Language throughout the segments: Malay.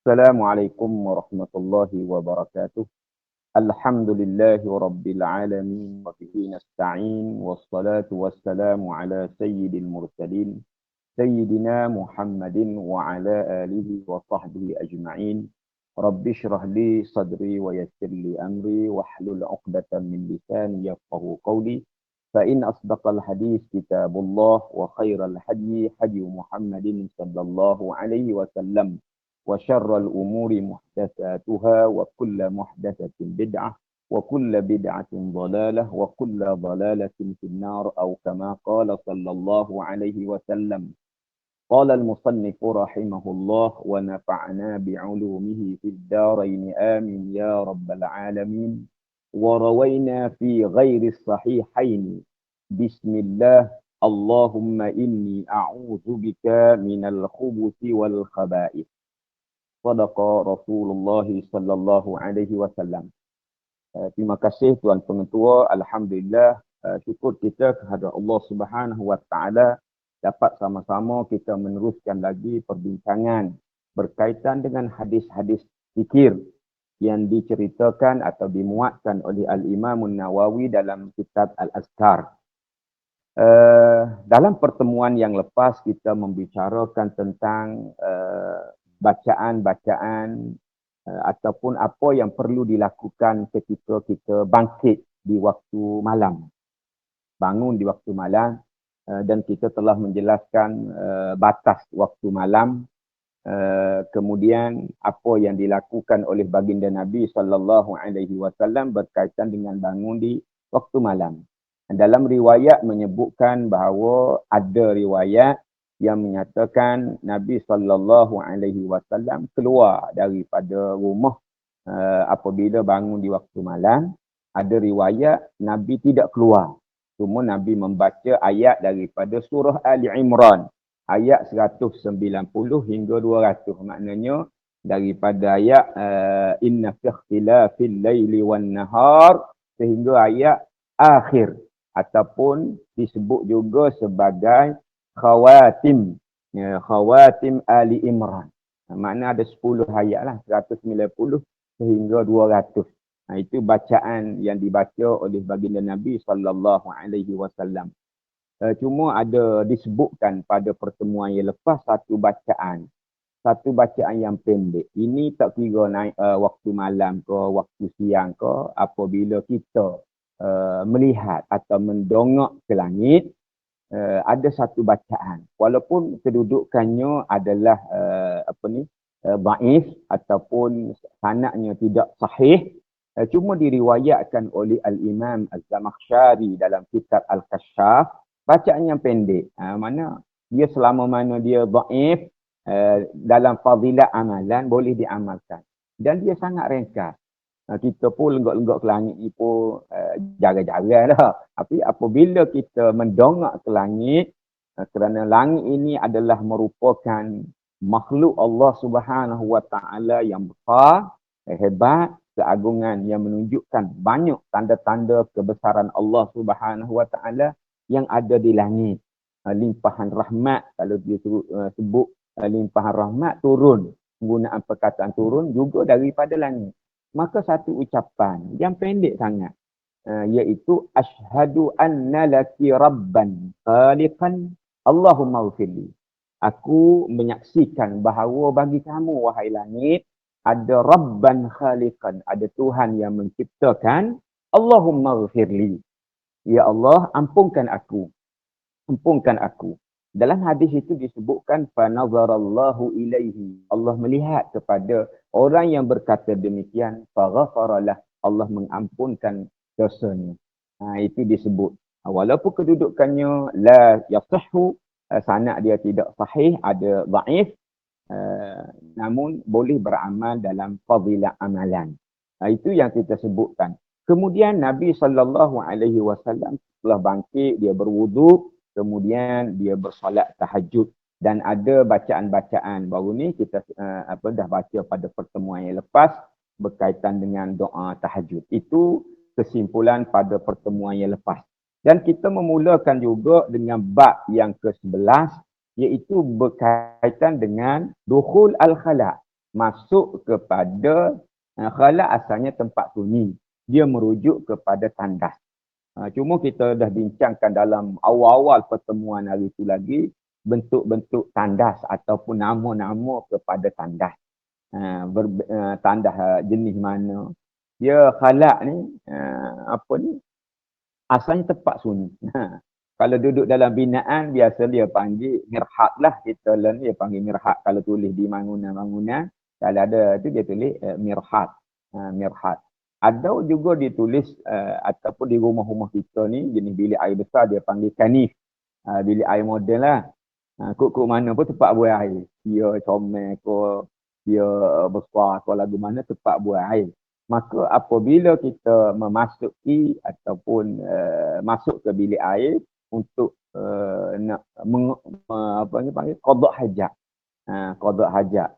Assalamualaikum warahmatullahi wabarakatuh. Alhamdulillahi rabbil alamin wa bihi nasta'in wassalatu wassalamu ala sayyidil mursalin sayyidina Muhammadin wa ala alihi wa sahbihi ajma'in. Rabbi shrah li sadri wa yassir li amri wahlul 'uqdatam min lisani yafqahu qawli. Fa in asdaqal hadis kitabullah wa khairal hadi hadi Muhammadin sallallahu alaihi wasallam. وشر الأمور محدثاتها وكل محدثة بدعة وكل بدعة ضلالة وكل ضلالة في النار أو كما قال صلى الله عليه وسلم. قال المصنف رحمه الله ونفعنا بعلومه في الدارين آمين يا رب العالمين. وروينا في غير الصحيحين بسم الله اللهم إني أعوذ بك من الخبث والخبائث. Sadaqa Rasulullah sallallahu alaihi wasallam. Terima kasih Tuan Pengetua. Alhamdulillah, syukur kita kepada Allah Subhanahu wa taala dapat sama-sama kita meneruskan lagi perbincangan berkaitan dengan hadis-hadis zikir yang diceritakan atau dimuatkan oleh Al-Imam Nawawi dalam kitab Al-Azkar. Dalam pertemuan yang lepas kita membicarakan tentang bacaan-bacaan ataupun apa yang perlu dilakukan ketika kita bangkit di waktu malam. Bangun di waktu malam dan kita telah menjelaskan batas waktu malam. Kemudian apa yang dilakukan oleh baginda Nabi sallallahu alaihi wasallam berkaitan dengan bangun di waktu malam. Dalam riwayat menyebutkan bahawa ada riwayat yang menyatakan Nabi sallallahu alaihi wasallam keluar daripada rumah apabila bangun di waktu malam. Ada riwayat Nabi tidak keluar. Cuma Nabi membaca ayat daripada surah Ali Imran. Ayat 190 hingga 200. Maknanya daripada ayat inna fi ikhtilafil laili wan nahar sehingga ayat akhir. Ataupun disebut juga sebagai khawatim, khawatim Ali Imran. Makna ada 10 ayat lah, 190 sehingga 200. Itu bacaan yang dibaca oleh baginda Nabi sallallahu alaihi wasallam. Cuma ada disebutkan pada pertemuan yang lepas satu bacaan yang pendek. Ini tak kira naik waktu malam ke, waktu siang ke, apabila kita melihat atau mendongak ke langit, ada satu bacaan walaupun kedudukannya adalah dhaif ataupun sanadnya tidak sahih, cuma diriwayatkan oleh Al-Imam Az-Zamakhsyari dalam kitab Al-Kashaf, bacaan yang pendek. Mana dia selama mana dia dhaif, dalam fadilat amalan boleh diamalkan dan dia sangat ringkas. Kita pun lenggak-lenggak ke langit ni pun jarang-jarang lah. Tapi apabila kita mendongak ke langit, kerana langit ini adalah merupakan makhluk Allah Subhanahu wa taala yang besar, hebat, keagungan yang menunjukkan banyak tanda-tanda kebesaran Allah Subhanahu wa taala yang ada di langit. Limpahan rahmat, kalau dia sebut limpahan rahmat turun, penggunaan perkataan turun juga daripada langit. Maka satu ucapan yang pendek sangat, iaitu asyhadu anna laki rabban khaliqan Allahumma ghfirli. Aku menyaksikan bahawa bagi kamu wahai langit ada rabban khaliqan, ada Tuhan yang menciptakan. Allahumma ghfirli. Ya Allah, ampunkan aku. Ampunkan aku. Dalam hadis itu disebutkan fa nazarallahu ilaihi. Allah melihat kepada orang yang berkata demikian, fa ghafaralah. Allah mengampunkan dosanya. Itu disebut. Walaupun kedudukannya la yasihhu, sanad dia tidak sahih, ada dhaif, namun boleh beramal dalam fadilah amalan. Itu yang kita sebutkan. Kemudian Nabi sallallahu alaihi wasallam setelah bangkit, dia berwuduk, kemudian dia bersolat tahajud dan ada bacaan-bacaan baru ni kita dah baca pada pertemuan yang lepas berkaitan dengan doa tahajud. Itu kesimpulan pada pertemuan yang lepas. Dan kita memulakan juga dengan bab yang ke-11, iaitu berkaitan dengan dukhul al-khala', masuk kepada khala asalnya tempat sunyi. Dia merujuk kepada tandas. Cuma kita dah bincangkan dalam awal-awal pertemuan hari itu lagi, bentuk-bentuk tandas ataupun nama-nama kepada tandas. Tandas jenis mana. Dia khala ni, apa ni, asalnya tempat sunyi. Kalau duduk dalam binaan, biasa dia panggil mirhat lah. Kita learn dia panggil mirhat. Kalau tulis di bangunan-bangunan, kalau ada tu dia tulis mirhat. Mirhat. Ada juga ditulis ataupun di rumah-rumah kita ni, jenis bilik air besar, dia panggil kanif. Bilik air modern lah. Kok mana pun tempat buang air. Dia comel ke, dia besar ke lagu mana tempat buang air. Maka apabila kita memasuki ataupun masuk ke bilik air untuk nak apa ni panggil qada hajat. Qada hajat.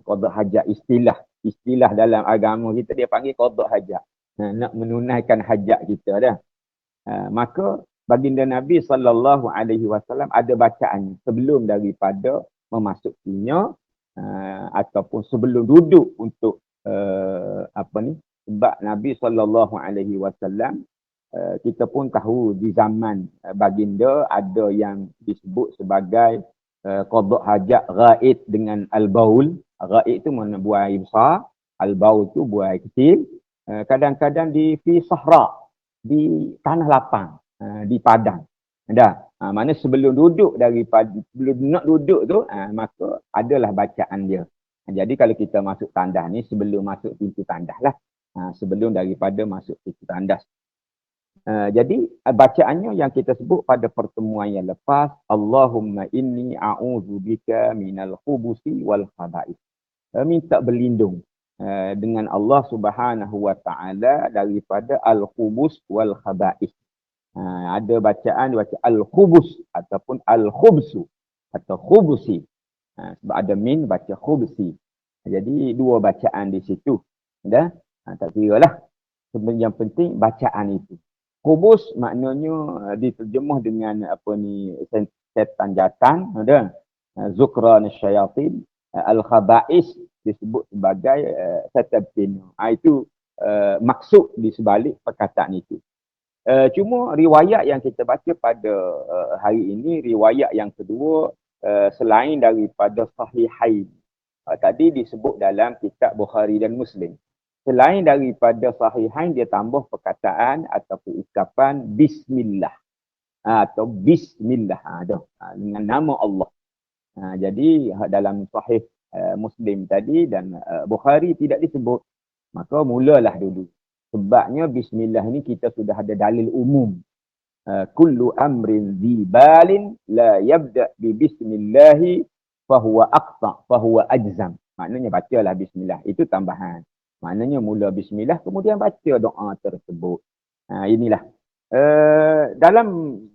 Qada hajat istilah dalam agama kita dia panggil qada hajat. Nak menunaikan hajat kita dah. Maka baginda Nabi SAW ada bacaan sebelum daripada memasukinya ataupun sebelum duduk untuk apa ni, sebab Nabi SAW kita pun tahu di zaman baginda ada yang disebut sebagai qada hajat ghaid dengan al-baul. Ghaid tu mana buang air besar, al-baul tu buang air kecil. Kadang-kadang di fi sahra, di tanah lapang, di padang. Mana sebelum duduk sebelum nak duduk tu, maka adalah bacaan dia. Jadi kalau kita masuk tandas ni, sebelum masuk pintu tandas lah. Sebelum daripada masuk pintu tandas. Jadi bacaannya yang kita sebut pada pertemuan yang lepas, Allahumma inni a'udzubika minal khubusi wal khaba'ith. Minta berlindung dengan Allah Subhanahu wa taala daripada al-khubus wal khaba'ith. Ada bacaan baca al-khubus ataupun al-khubsu atau khubusi. Sebab ada min baca khubsi. Jadi dua bacaan di situ. Dah? Tak kira lah. Yang penting bacaan itu. Khubus maknanya diterjemah dengan apa ni, setan jantan, ada. Zukran syayatin. Al-khaba'is disebut sebagai setan betina. Itu maksud di sebalik perkataan itu. Cuma riwayat yang kita baca pada hari ini, riwayat yang kedua selain daripada sahihain. Tadi disebut dalam kitab Bukhari dan Muslim. Selain daripada sahihain, dia tambah perkataan ataupun ucapan bismillah. Atau bismillah. Dengan nama Allah. Jadi dalam sahih Muslim tadi dan Bukhari tidak disebut. Maka mulalah dulu. Sebabnya bismillah ni kita sudah ada dalil umum. Kullu amrin zibalin la yabda' bi bismillahi fahuwa aqta' fahuwa ajzam. Maknanya bacalah bismillah. Itu tambahan. Maknanya mula bismillah kemudian baca doa tersebut. Inilah. Dalam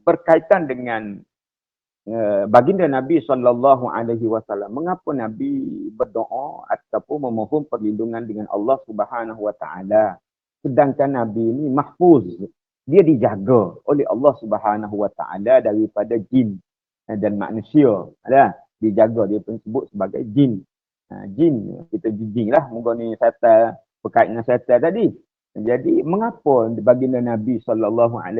berkaitan dengan baginda Nabi SAW, mengapa Nabi berdoa ataupun memohon perlindungan dengan Allah Subhanahu Wa Taala? Sedangkan Nabi ini mahfuz. Dia dijaga oleh Allah Subhanahu Wa Taala daripada jin dan manusia. Dijaga, dia pun sebut sebagai jin. Jin, kita jin lah. Mungkin ni syaitan, berkait dengan syaitan tadi. Jadi, mengapa baginda Nabi SAW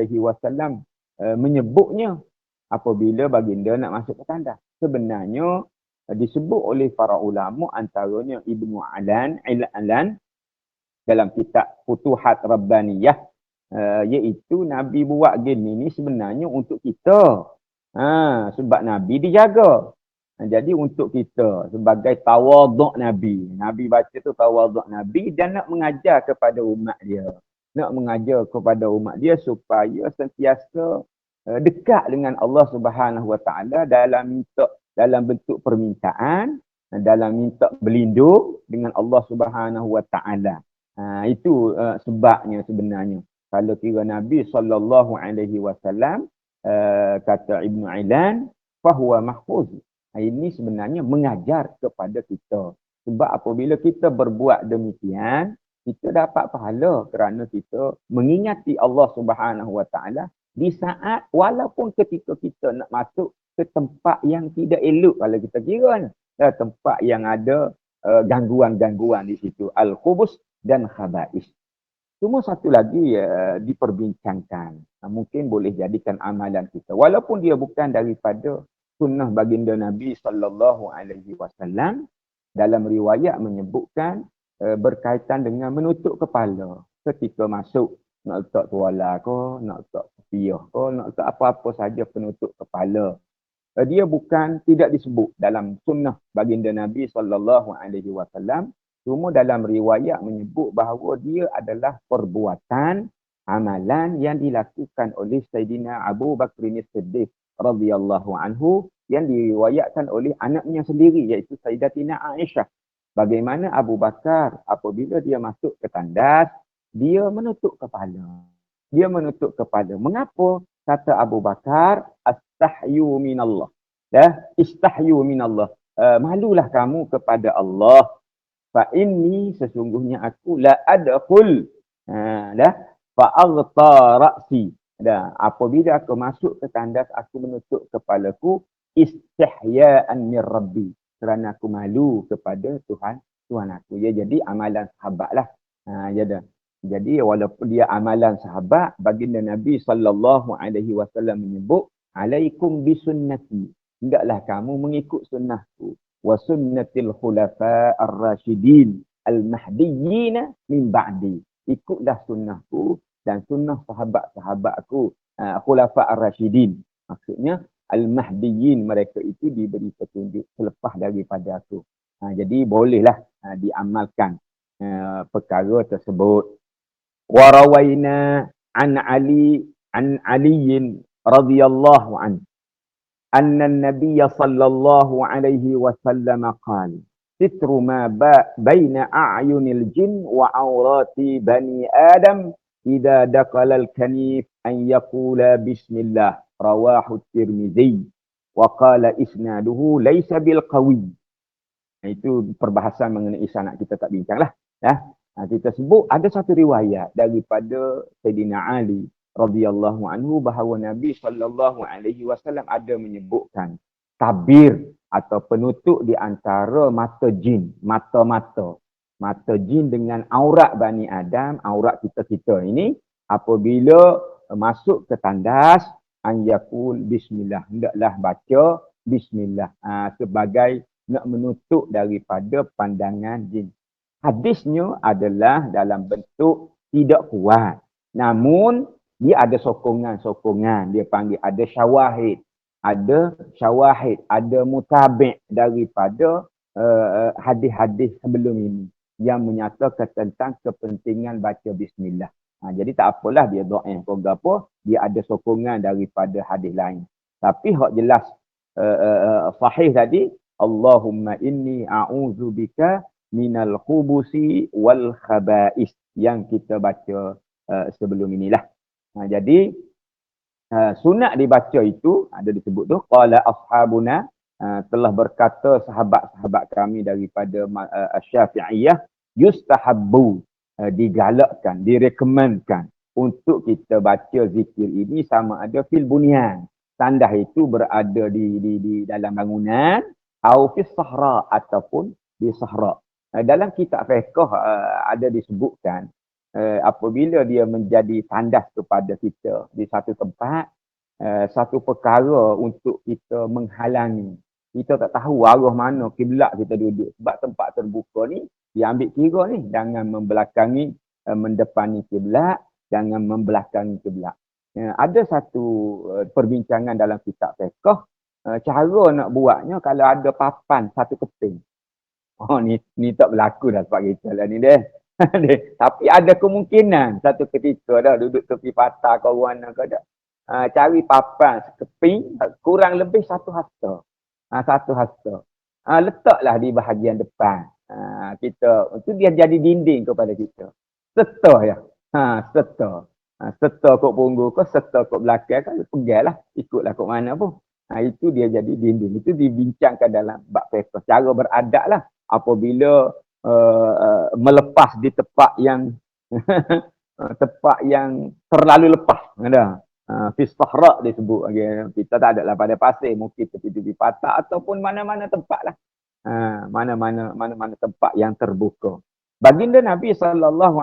menyebutnya apabila baginda nak masuk ke tandas? Sebenarnya, disebut oleh para ulama, antaranya Ibnu Alan dalam kitab Futuhat Rabbaniyah, iaitu Nabi buat gini ni sebenarnya untuk kita. Sebab Nabi dijaga. Jadi untuk kita sebagai tawaduk Nabi. Nabi baca tu tawaduk Nabi dan nak mengajar kepada umat dia. Nak mengajar kepada umat dia supaya sentiasa dekat dengan Allah Subhanahu Wa Taala dalam bentuk permintaan, dalam minta berlindung dengan Allah Subhanahu Wa Taala. Itu sebabnya sebenarnya. Kalau kira Nabi SAW, kata Ibnu Ailan, fahuwa mahfuz. Ini sebenarnya mengajar kepada kita. Sebab apabila kita berbuat demikian, kita dapat pahala kerana kita mengingati Allah Subhanahu Wa Taala di saat walaupun ketika kita nak masuk ke tempat yang tidak elok, kalau kita kira tempat yang ada gangguan-gangguan di situ. Al-khubus dan khaba'is. Cuma satu lagi diperbincangkan. Mungkin boleh jadikan amalan kita. Walaupun dia bukan daripada sunnah baginda Nabi SAW, dalam riwayat menyebutkan berkaitan dengan menutup kepala. Ketika masuk, nak letak tuala ke, nak letak kopiah ke, nak letak apa-apa saja penutup kepala. Dia bukan tidak disebut dalam sunnah baginda Nabi SAW. Cuma dalam riwayat menyebut bahawa dia adalah perbuatan amalan yang dilakukan oleh Sayyidina Abu Bakr As-Siddiq radhiyallahu anhu, yang diriwayatkan oleh anaknya sendiri, iaitu Sayyidatina Aisyah. Bagaimana Abu Bakar apabila dia masuk ke tandas, dia menutup kepala. Dia menutup kepala. Mengapa? Kata Abu Bakar, astahyu minallah. Istahyu minallah. Malulah kamu kepada Allah. Fa inni, sesungguhnya aku la adkhul fa aghta ra'si. Apabila aku masuk ke tandas, aku menutup kepalaku istihya'an min rabbi, kerana aku malu kepada Tuhan aku. Ya, jadi amalan sahabatlah. Jadi walaupun dia amalan sahabat, baginda Nabi SAW menyebut, alaikum bisunnati, hendaklah kamu mengikut sunnahku, wa sunnatil khulafa ar-rasyidin al-mahdiyyin min ba'di. Ikutlah sunnahku dan sunnah sahabat-sahabatku, khulafa ar-rasyidin. Maksudnya al-mahdiyyin, mereka itu diberi petunjuk selepas daripada aku. Jadi bolehlah diamalkan perkara tersebut. Wa rawaina an aliyin radhiyallahu anhu anna an-nabiy sallallahu alaihi wasallam qala sitru ma baina a'yunil jin wa awrati bani adam idza dakhala al-kanif an yaqula bismillah, rawahu at-Tirmidzi wa qala isnaduhu laysa bil qawi. Itu perbahasan mengenai sanad, kita tak bincanglah. Kita sebut ada satu riwayat daripada Sayyidina Ali radhiyallahu anhu bahawa Nabi SAW ada menyebutkan tabir atau penutup di antara mata jin, mata jin dengan aurat Bani Adam, aurat kita ini, apabila masuk ke tandas, an yaqul bismillah, hendaklah baca bismillah sebagai nak menutup daripada pandangan jin. Hadisnya adalah dalam bentuk tidak kuat, namun dia ada sokongan-sokongan. Dia panggil ada syawahid, ada mutabi' daripada hadis-hadis sebelum ini yang menyatakan tentang kepentingan baca bismillah. Jadi tak apalah dia dhaif ke apa, dia ada sokongan daripada hadis lain. Tapi hak jelas sahih tadi, Allahumma inni a'udzubika minal khubusi wal khaba'is, yang kita baca sebelum inilah. Jadi sunat dibaca itu ada disebut tu, qala ashabuna, telah berkata sahabat-sahabat kami daripada Syafi'iyah, yustahabbu, digalakkan, direkomendkan untuk kita baca zikir ini sama ada fil bunyan, tandas itu berada di dalam bangunan, au fis sahra, ataupun di sahra. Dalam kitab fiqh ada disebutkan apabila dia menjadi tandas kepada kita di satu tempat, satu perkara untuk kita menghalangi. Kita tak tahu arah mana kiblat kita duduk. Sebab tempat terbuka ni, dia ambil kira ni, jangan membelakangi, mendepani kiblat, jangan membelakangi kiblat. Ada satu perbincangan dalam kitab fiqh, cara nak buatnya kalau ada papan satu keping. Ni tak berlaku dah sebab kita lah ni deh. Tapi ada kemungkinan satu ketika dah duduk tepi patah ke warna ke dah. Cari papan sekeping kurang lebih satu hasta. Letaklah di bahagian depan. Kita itu dia jadi dinding kepada kita. Setah ya. Setah kok punggung ke, setah kok belakang kan, peganglah, ikutlah kok mana pun. Itu dia jadi dinding. Itu dibincangkan dalam bab fiqh. Cara beradab lah apabila melepas di tempat yang tempat yang terlalu lepas. Ada fi sahra disebut. Kita tak ada lah pada pasir, mungkin tepi-tepi patah ataupun mana-mana tempat lah. Mana-mana tempat yang terbuka. Baginda Nabi SAW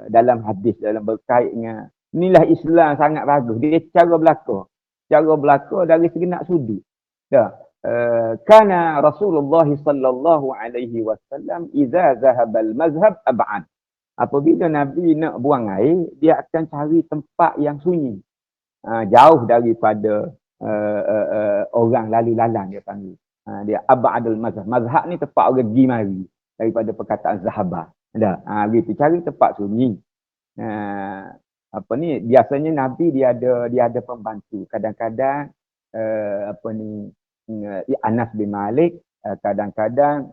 dalam hadis, dalam berkait dengan inilah Islam sangat bagus. Dia cara berlaku. Cara berlaku dari segenap sudut. Ya. Kana Rasulullah sallallahu alaihi wasallam idza zahaba al-mazhab ab'ad. Apabila Nabi nak buang air, dia akan cari tempat yang sunyi. Jauh daripada orang lalu lalang dia panggil. Dia ab'adul mazhab. Mazhab ni tempat orang pergi mari daripada perkataan zahaba. Gitu cari tempat sunyi. Apa ni biasanya Nabi dia ada pembantu. Kadang-kadang Anas bin Malik, kadang-kadang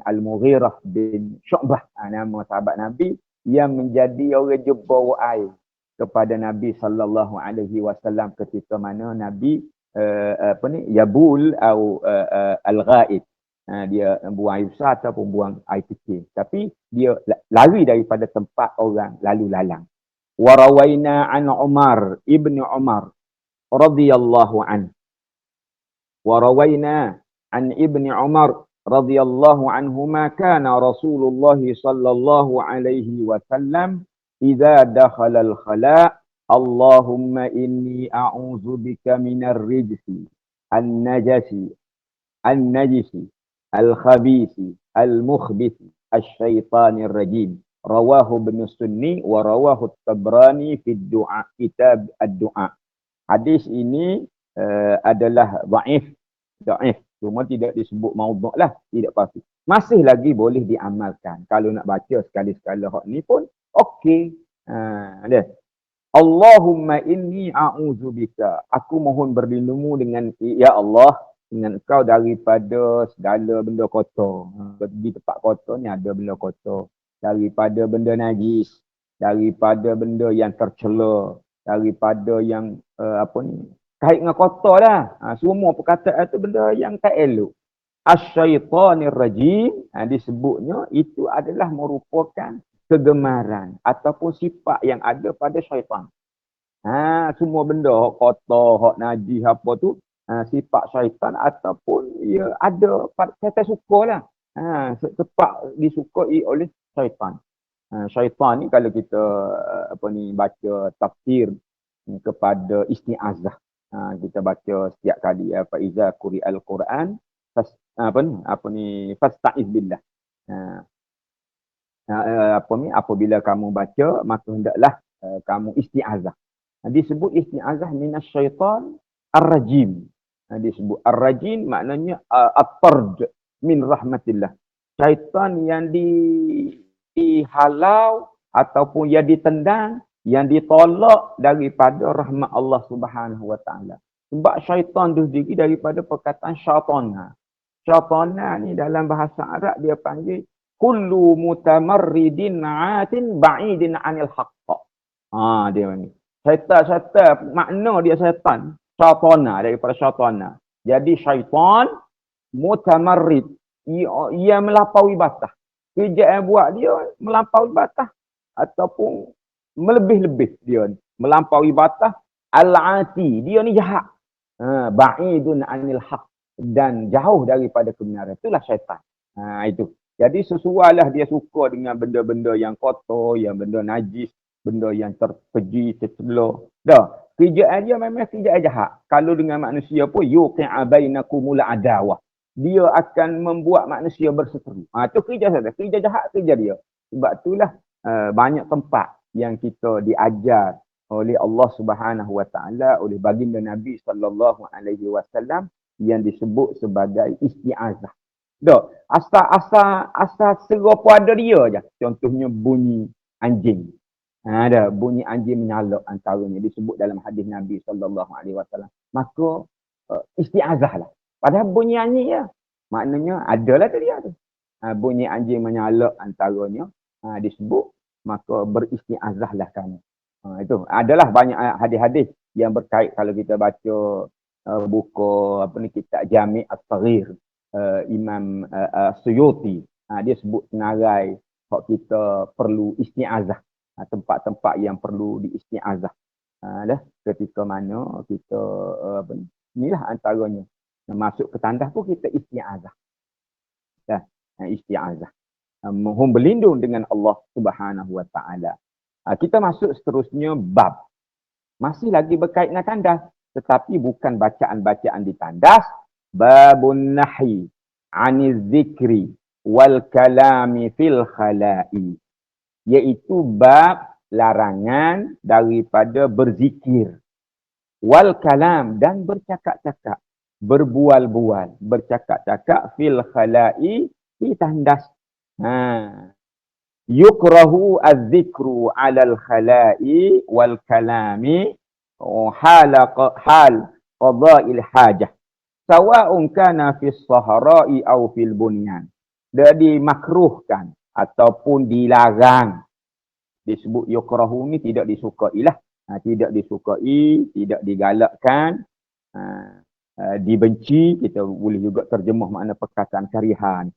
Al-Mughirah bin Syu'bah, nama sahabat Nabi yang menjadi orang jebur air kepada Nabi sallallahu alaihi wasallam ketika mana Nabi yabul atau al-ghaid. Dia buang air besar ataupun buang air kecil. Tapi dia lari daripada tempat orang lalu lalang. Warawaina an Umar ibn Umar radhiyallahu an. Warawaina an ibn Umar radhiyallahu anhuma kana Rasulullah sallallahu alaihi wasallam idza dakhala al-khala' Allahumma inni a'udzu bika minar rijsi an-najasi an-najisi al-khabisi al-mukhbisi asy-syaithanir rajim. Rawahu Ibn Sunni wa rawahu Tabrani fi du'a kitab ad-du'a. Hadis ini adalah dhaif. Cuma tidak disebut maudhu' lah, tidak pasti. Masih lagi boleh diamalkan. Kalau nak baca sekali-sekala hak ni pun okey. Allahumma inni a'udzubika. Aku mohon berlindungmu dengan ya Allah dengan engkau daripada segala benda kotor. Di tempat kotor ni ada benda kotor. Daripada benda najis, daripada benda yang tercela, daripada yang kait dengan kotor lah. Semua perkataan itu benda yang tak elok. Asy-syaithanir rajim, disebutnya itu adalah merupakan kegemaran ataupun sifat yang ada pada syaitan. Semua benda hak kotor, hak najis apa tu, sifat syaitan ataupun ia ada kata sukalah. Sebab disukai oleh syaitan. Syaitan ni kalau kita baca tafsir kepada isti'azah. Kita baca setiap kali fa iza quri'al Quran fasta'iz billah. Apabila kamu baca maka hendaklah kamu isti'azah. Disebut isti'azah minasyaitan ar-rajim. Disebut ar-rajim maknanya at-tard min rahmatillah. Syaitan yang dihalau ataupun yang ditendang, yang ditolak daripada rahmat Allah Subhanahu wa taala. Sebab syaitan tu sendiri daripada perkataan syaitana. Syaitana ni dalam bahasa Arab dia panggil kullu mutamarridin atin ba'idin 'anil haqq. Dia ni. Syaitan makna dia syaitan, syaitana daripada syaitana. Jadi syaitan mutamarrid, ia melampaui batas. Kerja yang buat dia melampaui batas ataupun melebih-lebih dia ni. Melampaui batas al-ati, dia ni jahat. Ba'idun 'anil haqq, dan jauh daripada kebenaran. Itulah syaitan. Itu. Jadi sesuailah dia suka dengan benda-benda yang kotor, yang benda najis, benda yang terkeji, tercela. Kerjaan dia memang kerjaan jahat. Kalau dengan manusia pun yuqi'a bainakumul adawah. Dia akan membuat manusia berseteru. Itu kerja saja. Kerja jahat kerja dia. Sebab itulah banyak tempat yang kita diajar oleh Allah Subhanahu wa taala, oleh baginda Nabi sallallahu alaihi wasallam yang disebut sebagai isti'azah. Asal serupa ada dia je. Contohnya bunyi anjing. Ada bunyi anjing menyalak antaranya disebut dalam hadis Nabi sallallahu alaihi wasallam. Maka isti'azahlah. Padahal bunyi anjing ya. Maknanya adalah dia tu. Bunyi anjing menyalak antaranya disebut, maka beristi'azahlah kamu. Itu adalah banyak hadis-hadis yang berkait kalau kita baca buku kitab Jami' As-Saghir Imam Suyuti. Dia sebut senarai hak kita perlu isti'azah. Tempat-tempat yang perlu diisti'azah. Ketika mana kita inilah antaranya. Masuk ke tandas pun kita isti'azah. Ya, isti'azah. Mohon berlindung dengan Allah Subhanahu Wa Taala. Kita masuk seterusnya bab. Masih lagi berkait dengan tandas. Tetapi bukan bacaan-bacaan di tandas. Babun nahi aniz zikri wal kalami fil khala'i. Iaitu bab larangan daripada berzikir. Wal kalam dan bercakap-cakap. Berbual-bual. Bercakap-cakap fil khala'i di tandas. Yukrahu az-zikru 'alal khala'i wal kalami hal qada'il hajah sawa'un kana fis sahra'i aw fil bunyan. Dia dimakruhkan ataupun dilarang. Disebut yukrahu ni tidak disukai lah. Tidak disukai, tidak digalakkan, dibenci. Kita boleh juga terjemah makna perkataan karihan.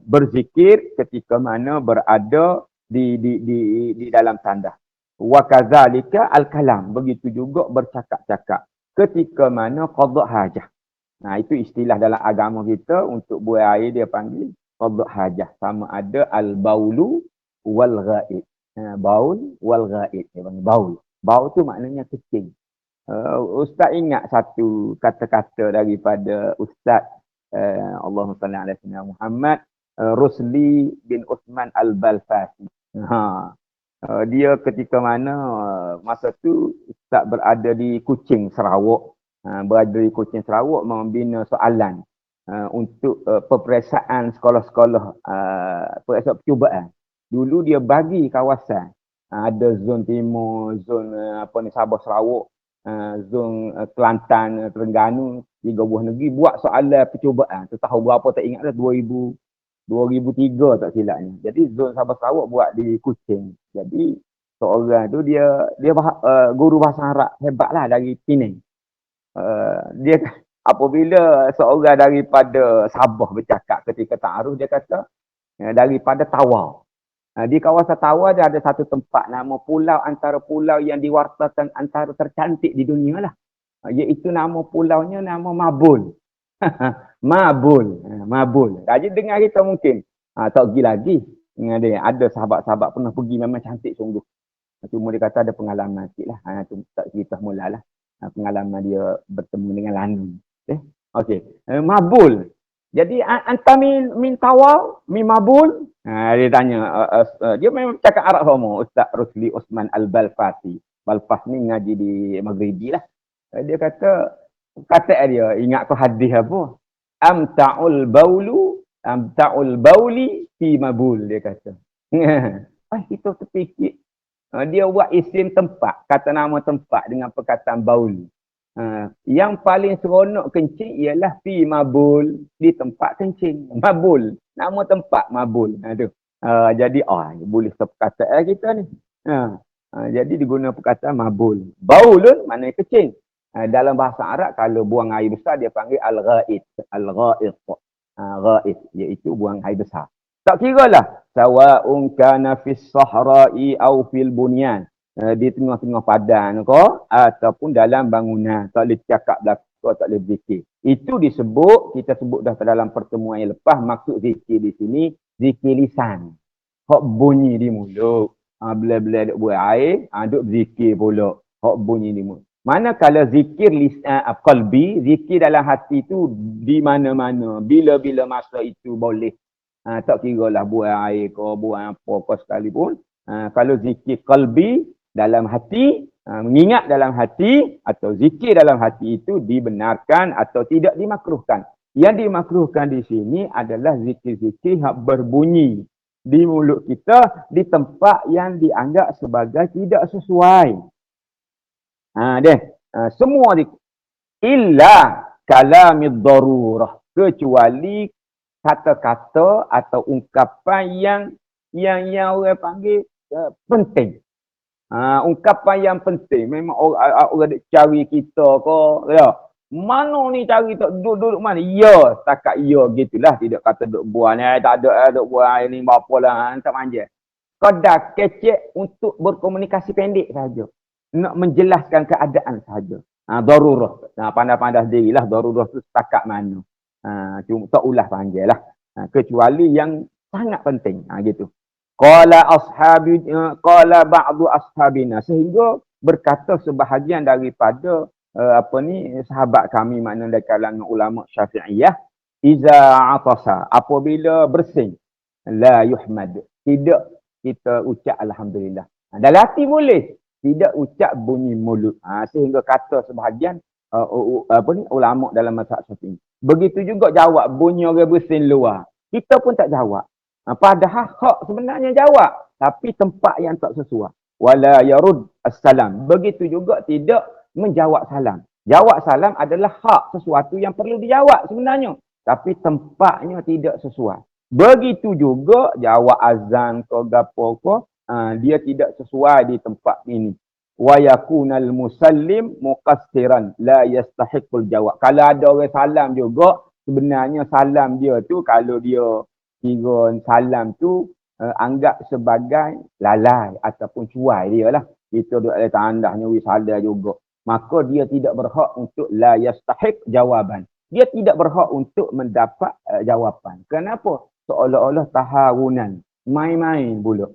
Berzikir ketika mana berada di dalam tandas. Wa kadzalika al-kalam, begitu juga bercakap-cakap ketika mana qada' hajah. Itu istilah dalam agama kita untuk buang air dia panggil qada' hajah. Sama ada al-baulu wal ghaid. Baul wal ghaid, dia panggil baul. Baul tu maknanya kencing. Ustaz ingat satu kata-kata daripada Ustaz Allahumma salli ala sayyidina Muhammad, Rusli bin Uthman Al-Balfasi. Dia ketika mana masa tu Ustaz berada di Kuching, Sarawak. Berada di Kuching, Sarawak membina soalan untuk peperiksaan sekolah-sekolah, peperiksaan percubaan. Dulu dia bagi kawasan. Ada zon timur, zon Sabah Sarawak, zon Kelantan, Terengganu, 3 buah negeri buat soalan percubaan. Tu tahun berapa tak ingat dah, 2003 tak silapnya. Jadi zon Sabah Sarawak buat di Kuching. Jadi seorang tu dia guru bahasa Arab hebatlah dari Penang. Dia apabila seorang daripada Sabah bercakap ketika ta'aruf, dia kata daripada Tawau. Di kawasan Tawau dia ada satu tempat nama pulau antara pulau yang diwartakan antara tercantik di dunia lah. Iaitu nama pulaunya nama Mabul. Mabul. Jadi dengar kita mungkin. Tak pergi lagi. Ada sahabat-sahabat pernah pergi, memang cantik sungguh. Cuma dia kata ada pengalaman sikit lah. Tak cerita mula lah. Pengalaman dia bertemu dengan lanun. Okey. Mabul. Jadi anta min Tawau, min Mabul. Dia tanya. Dia memang cakap Arab semua. Ustaz Rusli Osman Al-Balfasi. Balfas ni ngaji di Maghribi lah. Dia kata dia, ingat kau hadis apa? Amta'ul bauli fi mabul, dia kata. Kita terfikir. Dia buat isim tempat, kata nama tempat dengan perkataan baul. Yang paling seronok kencing ialah fi mabul, di tempat kencing. Mabul, nama tempat mabul. Jadi boleh perkataan kita ni. Jadi diguna perkataan mabul. Baulun maknanya kencing. Dalam bahasa Arab kalau buang air besar dia panggil al-ghaid. Al-ghaid. Ghaid iaitu buang air besar. Tak kiralah sawa'un kana fis sahra'i aw fil bunyan. Di tengah-tengah padang ke ataupun dalam bangunan. Tak boleh cakap belaka, tak boleh zikir. Itu disebut, kita sebut dah dalam pertemuan yang lepas, maksud zikir di sini zikir lisan. Hak bunyi di mulut. Bila-bila duk buang air, duk zikir pula. Hak bunyi di mulut. Manakala zikir qalbi, zikir dalam hati itu di mana-mana, bila-bila masa itu boleh. Tak kira lah buang air ke, buang apa ke sekalipun. Kalau zikir qalbi dalam hati, mengingat dalam hati atau zikir dalam hati itu dibenarkan atau tidak dimakruhkan. Yang dimakruhkan di sini adalah zikir-zikir yang berbunyi di mulut kita di tempat yang dianggap sebagai tidak sesuai. Semua illa kalamid darurah, kecuali kata-kata atau ungkapan yang orang panggil penting. Ungkapan yang penting memang orang cari kita ke ya. Mana ni cari tak duduk mana? Ya, setakat ya gitulah, tidak kata duk buang ni, tak ada duk buang ni bapalah, tak manja. Kadar kecek untuk berkomunikasi pendek saja. Nak menjelaskan keadaan sahaja. Darurah. Pandai-pandai dirilah darurah tu setakat mana. Cuma tak ulah panggil lah. Kecuali yang sangat penting. Gitu. Qala ba'du ashabina. Sehingga berkata sebahagian daripada sahabat kami, maknanya dari kalangan ulama Syafi'iyah, iza atasa, apabila bersin, la yuhmad, tidak kita ucap alhamdulillah. Dalam hati boleh, tidak ucap bunyi mulut. Sehingga kata sebahagian ulama dalam mazhab Syafi'i. Begitu juga jawab bunyi orang bersin luar. Kita pun tak jawab. Padahal hak sebenarnya jawab, tapi tempat yang tak sesuai. Wala yarud as-salam. Begitu juga tidak menjawab salam. Jawab salam adalah hak sesuatu yang perlu dijawab sebenarnya, tapi tempatnya tidak sesuai. Begitu juga jawab azan ke gapo ke, dia tidak sesuai di tempat ini. Wa yakunal musallim muqassiran la yastahiqul jawab. Kalau ada orang salam juga, sebenarnya salam dia tu, kalau dia kira salam tu anggap sebagai lalai ataupun cuai dia lah. Kita duduk ada tandahnya wisada juga. Maka dia tidak berhak untuk la yastahiq jawaban. Dia tidak berhak untuk mendapat jawapan. Kenapa? Seolah-olah taharunan. Main-main pula.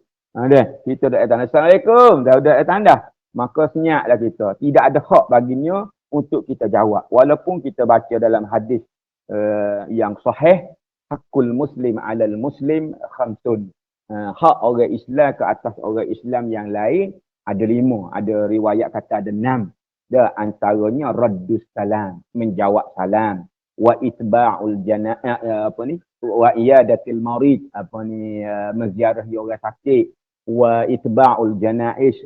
Kita duduk ada tanda. Assalamualaikum. Dah ada tanda. Maka senyaplah kita. Tidak ada hak baginya untuk kita jawab. Walaupun kita baca dalam hadis yang sahih, hakul muslim alal muslim khamsun. Hak orang Islam ke atas orang Islam yang lain ada 5. Ada riwayat kata ada 6. Dan antaranya raddus salam, menjawab salam. Wa itba'ul wa iyadatil marid, menziarahi orang sakit. Wa itba'ul janaiz,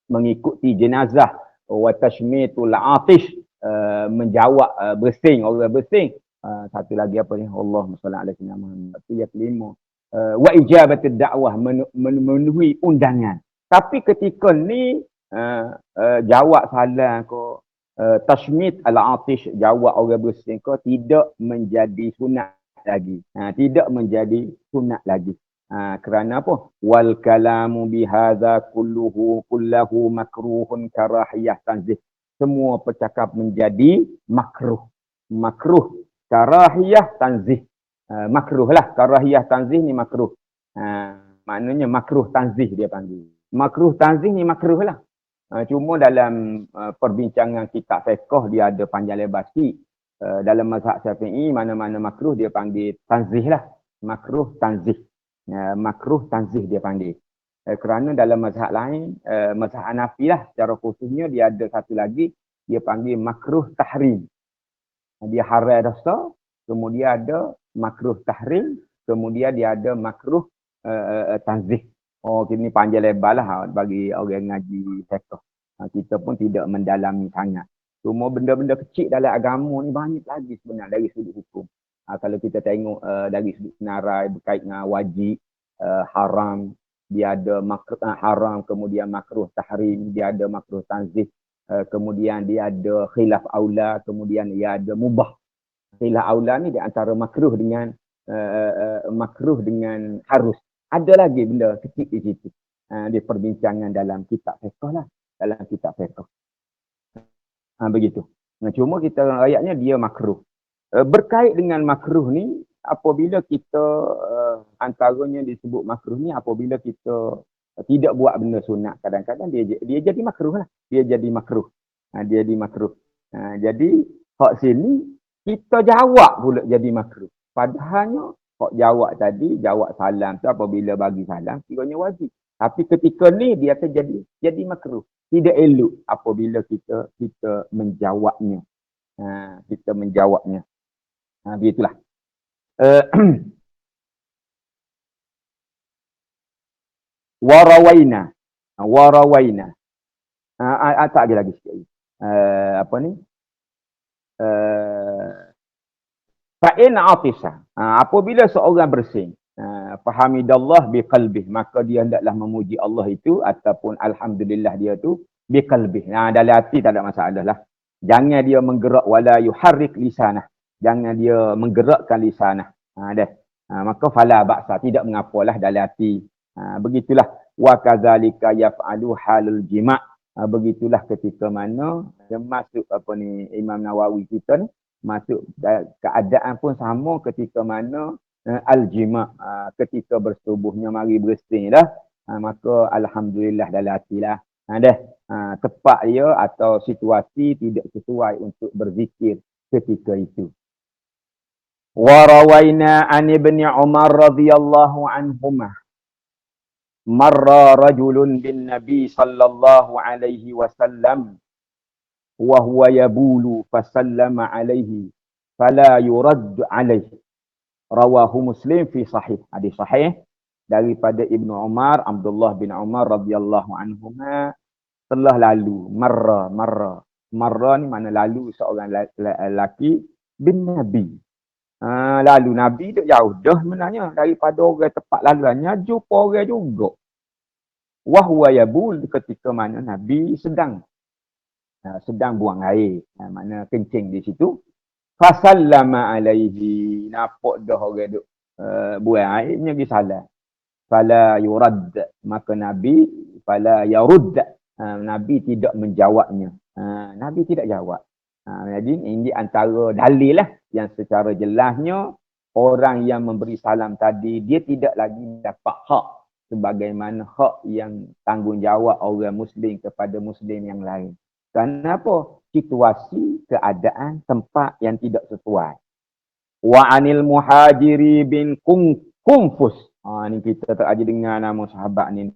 mengikuti jenazah. Wa tashmitul atish, menjawab bersing, orang bersing. Satu lagi Allahumma salli ala sayyidina Muhammad. Itu yang kelima. Wa ijabatid da'wah, memenuhi undangan. Tapi ketika ni jawab salam ke, tashmit al-atish, jawab orang bersing ke, tidak menjadi sunat lagi. Tidak menjadi sunat lagi. Kerana apa? Wal kalamu bihadza kullahu makruhun karahiyah tanzih. Semua percakap menjadi makruh. Makruh. Karahiyah tanzih. Makruh lah. Karahiyah tanzih ni makruh. Maknanya makruh tanzih dia panggil. Makruh tanzih ni makruh lah. Cuma dalam perbincangan kitab fiqh dia ada panjang lebar sikit. Dalam mazhab Syafi'i, mana-mana makruh dia panggil tanzih lah. Makruh tanzih. Makruh tanzih dia panggil. Kerana dalam mazhab lain, mazhab Hanafi lah secara khususnya, dia ada satu lagi, dia panggil makruh tahrim. Dia haram dosa, kemudian ada makruh tahrim, kemudian dia ada makruh tanzih. Ini panjang lebar lah bagi orang ngaji fiqh. Kita pun tidak mendalami sangat. Cuma benda-benda kecil dalam agama ni banyak lagi sebenarnya dari sudut hukum. Kalau kita tengok dari sudut senarai berkait dengan wajib, haram, dia ada makruh haram, kemudian makruh tahrim, dia ada makruh tanzih, kemudian dia ada khilaf aula, kemudian dia ada mubah. Khilaf aula ni di antara makruh dengan harus. Ada lagi benda kecil di situ. Di perbincangan dalam kitab fiqh lah. Dalam kitab fiqh. Begitu. Cuma kita ayatnya dia makruh. Berkait dengan makruh ni, apabila kita antaranya disebut makruh ni, apabila kita tidak buat benda sunat, kadang-kadang dia jadi makruh lah. Dia jadi makruh. Dia jadi makruh. Jadi, hak sini, kita jawab pula jadi makruh. Padahalnya, hak jawab tadi, jawab salam tu apabila bagi salam, kiranya wajib. Tapi ketika ni, dia akan jadi makruh. Tidak elok apabila kita menjawabnya. Kita menjawabnya. Begitulah. Warawaina. Tak lagi sikit. Apa ni? Fa'in atisha. Apabila seorang bersing, fahamidallah biqalbih, maka dia hendaklah memuji Allah itu ataupun alhamdulillah dia tu biqalbih. Dalam hati tak ada masalah lah. Jangan dia menggerak wala yuharrik lisanah. Jangan dia menggerakkan lisanah. Maka fala ba'sa, tidak mengapalah dalam hati. Begitulah. Wa kadzalika yaf'alu halul jima'. Begitulah ketika mana dia masuk Imam Nawawi kita ni masuk keadaan pun sama ketika mana al-jima' ketika bersetubuhnya mari bersih dah. Maka alhamdulillah dalam hatilah. Tepat dia atau situasi tidak sesuai untuk berzikir ketika itu. Wa rawaina an ibni Umar radhiyallahu anhumah marra rajulun bin Nabi sallallahu alaihi wasallam wa huwa yabulu fasallama alaihi fala yurad alaihi. Rawahu Muslim fi sahih. Hadis sahih daripada Ibnu Umar, Abdullah bin Umar radhiyallahu anhuma telah lalu marra ni mana lalu seorang lelaki bin Nabi. Lalu Nabi duk jauh dah sebenarnya daripada orang tempat laluannya, jumpa orang juga. Wahwa yabul, ketika mana Nabi sedang buang air, mana kencing di situ. Fasallama alaihi, nampak dah orang duk buang air, dia pergi salam. Fala yurad, maka Nabi fala yarud, Nabi tidak menjawabnya. Nabi tidak jawab. Jadi ini antara dalil lah yang secara jelasnya orang yang memberi salam tadi dia tidak lagi dapat hak sebagaimana hak yang tanggungjawab orang Muslim kepada Muslim yang lain. Kenapa? Situasi, keadaan, tempat yang tidak sesuai. Wa anil muhajiri bin Kumfus. Ni kita tak aja dengar nama sahabat ni.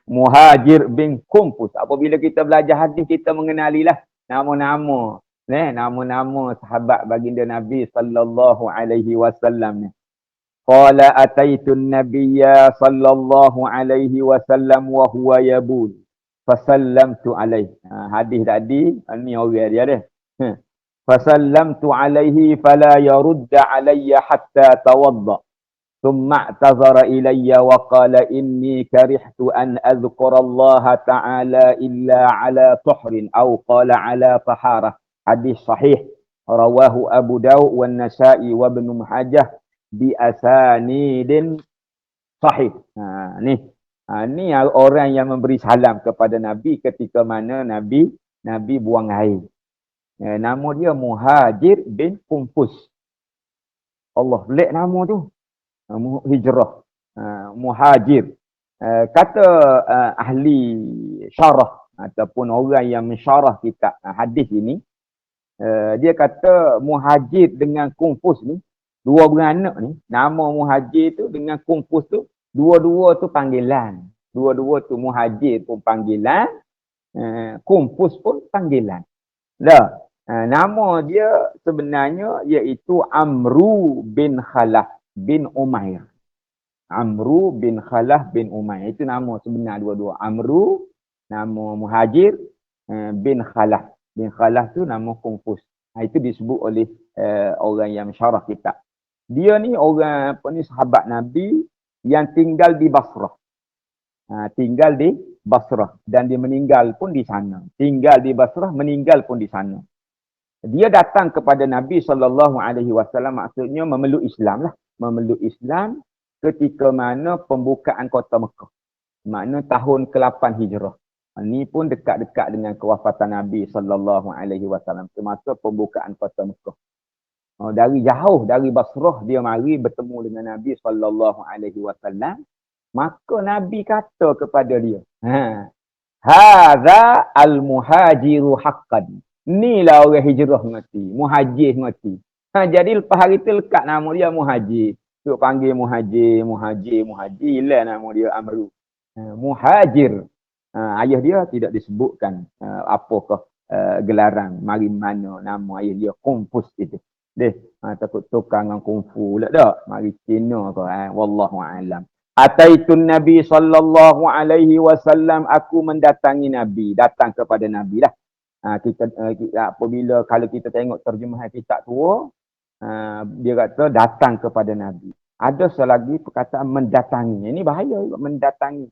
Muhajir bin Kumfus. Apabila kita belajar hadis kita mengenalilah nama-nama, nama-nama sahabat baginda Nabi sallallahu alaihi wasallam ni. Qala ataitun nabiyya sallallahu alaihi wasallam wa huwa yabul fasallamtu alaihi. Hadis tadi ni orang dia dah. Fasallamtu alaihi fala yarudda alayya hatta tawadda. Thumma i'tazara ilayya wa qala inni karihtu an adhkura Allah ta'ala illa ala tuhrin aw qala ala taharah. Hadis sahih rawahu Abu Dawud wan Nasa'i wa Ibnu Majah bi asanidin sahih. Ni orang yang memberi salam kepada Nabi ketika mana Nabi buang air. Nama dia Muhajir bin Kumfus. Allah pelik nama tu. Hijrah. Muhajir. Kata ahli syarah ataupun orang yang mensyarah kitab hadis ini, dia kata Muhajir dengan Kumfus ni, dua beranak ni, nama Muhajir tu dengan Kumfus tu, dua-dua tu panggilan. Dua-dua tu Muhajir pun panggilan, Kumfus pun panggilan. Nama dia sebenarnya iaitu Amru bin Khalaf bin Umair. Amru bin Khalaf bin Umair. Itu nama sebenar dua-dua. Amru, nama Muhajir, bin Khalaf. Bin Khalaf tu nama Kumfus. Itu disebut oleh orang yang syarah kitab. Dia ni orang sahabat Nabi yang tinggal di Basrah. Tinggal di Basrah. Dan dia meninggal pun di sana. Tinggal di Basrah, meninggal pun di sana. Dia datang kepada Nabi SAW, maksudnya memeluk Islam lah. Memeluk Islam ketika mana pembukaan kota Mekah. Makna tahun ke-8 Hijrah. Ini pun dekat-dekat dengan kewafatan Nabi SAW. Semasa pembukaan kota Mekah. Dari jauh, dari Basrah, dia mari bertemu dengan Nabi SAW. Maka Nabi kata kepada dia, Hadza al-muhajiru haqqan. Inilah orang hijrah ngerti. Muhajir ngerti. Jadi lepas hari tu lekat nama dia Muhajir. Tu panggil Muhajir. Lah nama dia Amru. Muhajir. Ayah dia tidak disebutkan apakah gelaran, mari mana nama ayah dia. Kumfus itu. Takut tukang dengan kungfu pula tak. Mari Cina tu. Wallahu a'lam. Ataitun Nabi sallallahu alaihi wasallam, aku mendatangi Nabi. Datang kepada Nabi lah. Kita apabila kalau kita tengok terjemahan kitab tua, dia kata datang kepada Nabi. Ada selagi perkataan mendatangi. Ini bahaya juga, mendatangi.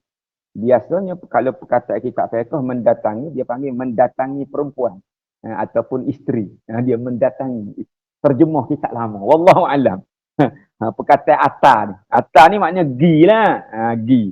Biasanya kalau perkataan kitab fiqh mendatangi, dia panggil mendatangi perempuan ataupun isteri. Dia mendatangi. Terjemah kitab lama. Wallahu a'lam. Perkataan atar ni. Atar ni maknanya gi lah. Gi.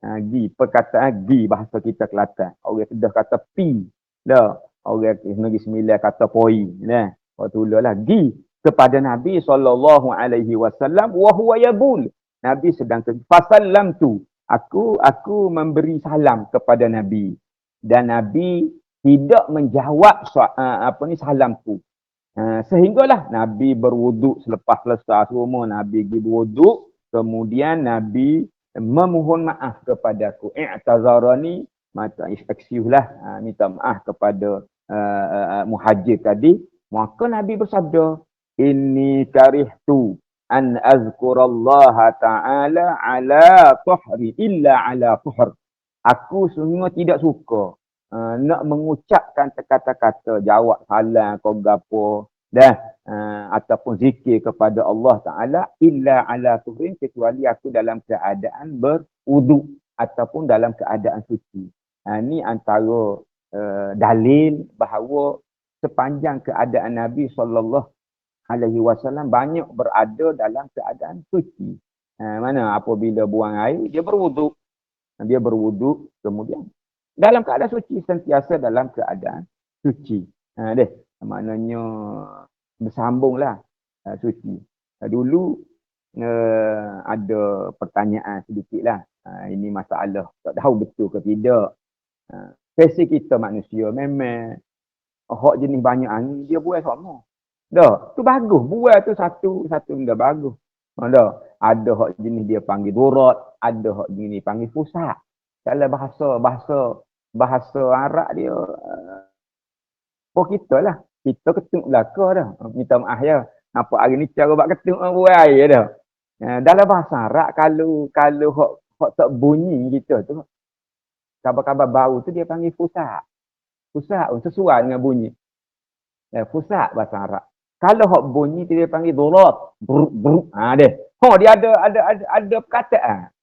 Gi, perkataan gi bahasa kita Kelantan. Orang Kedah kata pi. Dah. Orang Negeri Sembilan kata poi. Nah, waktu lah gi kepada Nabi SAW wa huwa yabul. Nabi sedang fasallam tu. Aku memberi salam kepada Nabi dan Nabi tidak menjawab salamku. Sehinggalah Nabi berwuduk selepas selesai semua Nabi pergi berwuduk, kemudian Nabi memohon maaf kepadaku. I'tazarani, maka excuse-lah, minta maaf kepada muhajir tadi. Maka Nabi bersabda, inni karihtu an azkurallaha ta'ala ala tuhri illa ala tuhr. Aku sungguh tidak suka nak mengucapkan kata-kata jawab salam kau gapo dah ataupun zikir kepada Allah Taala illa ala tuhrin, kecuali aku dalam keadaan berwuduk ataupun dalam keadaan suci. Ini antara dalil bahawa sepanjang keadaan Nabi SAW banyak berada dalam keadaan suci. Mana apabila buang air, dia berwuduk. Dia berwuduk, kemudian dalam keadaan suci, sentiasa dalam keadaan suci. Maknanya bersambunglah suci. Dulu ada pertanyaan sedikitlah. Ini masalah, tak tahu betul ke tidak. Versi kita manusia memang hak jenis banyak angin, dia buat sama. Dah, tu bagus. Buat tu satu dah bagus. Dah, ada hak jenis dia panggil durat, ada hak jenis panggil pusat. Kalau bahasa Arab dia kita lah. Kita ketuk belaka dah. Minta maaf ya. Apa hari ni cara buat ketuk buat air dah. Dalam bahasa Arab kalau hak tak bunyi kita tu, kabar-kabar bau tu dia panggil pusat. Pusat sesuai dengan bunyi. Pusat bahasa Arab. Kalau hak bunyi tu dia panggil durat. Bruk. Dia ada perkataan.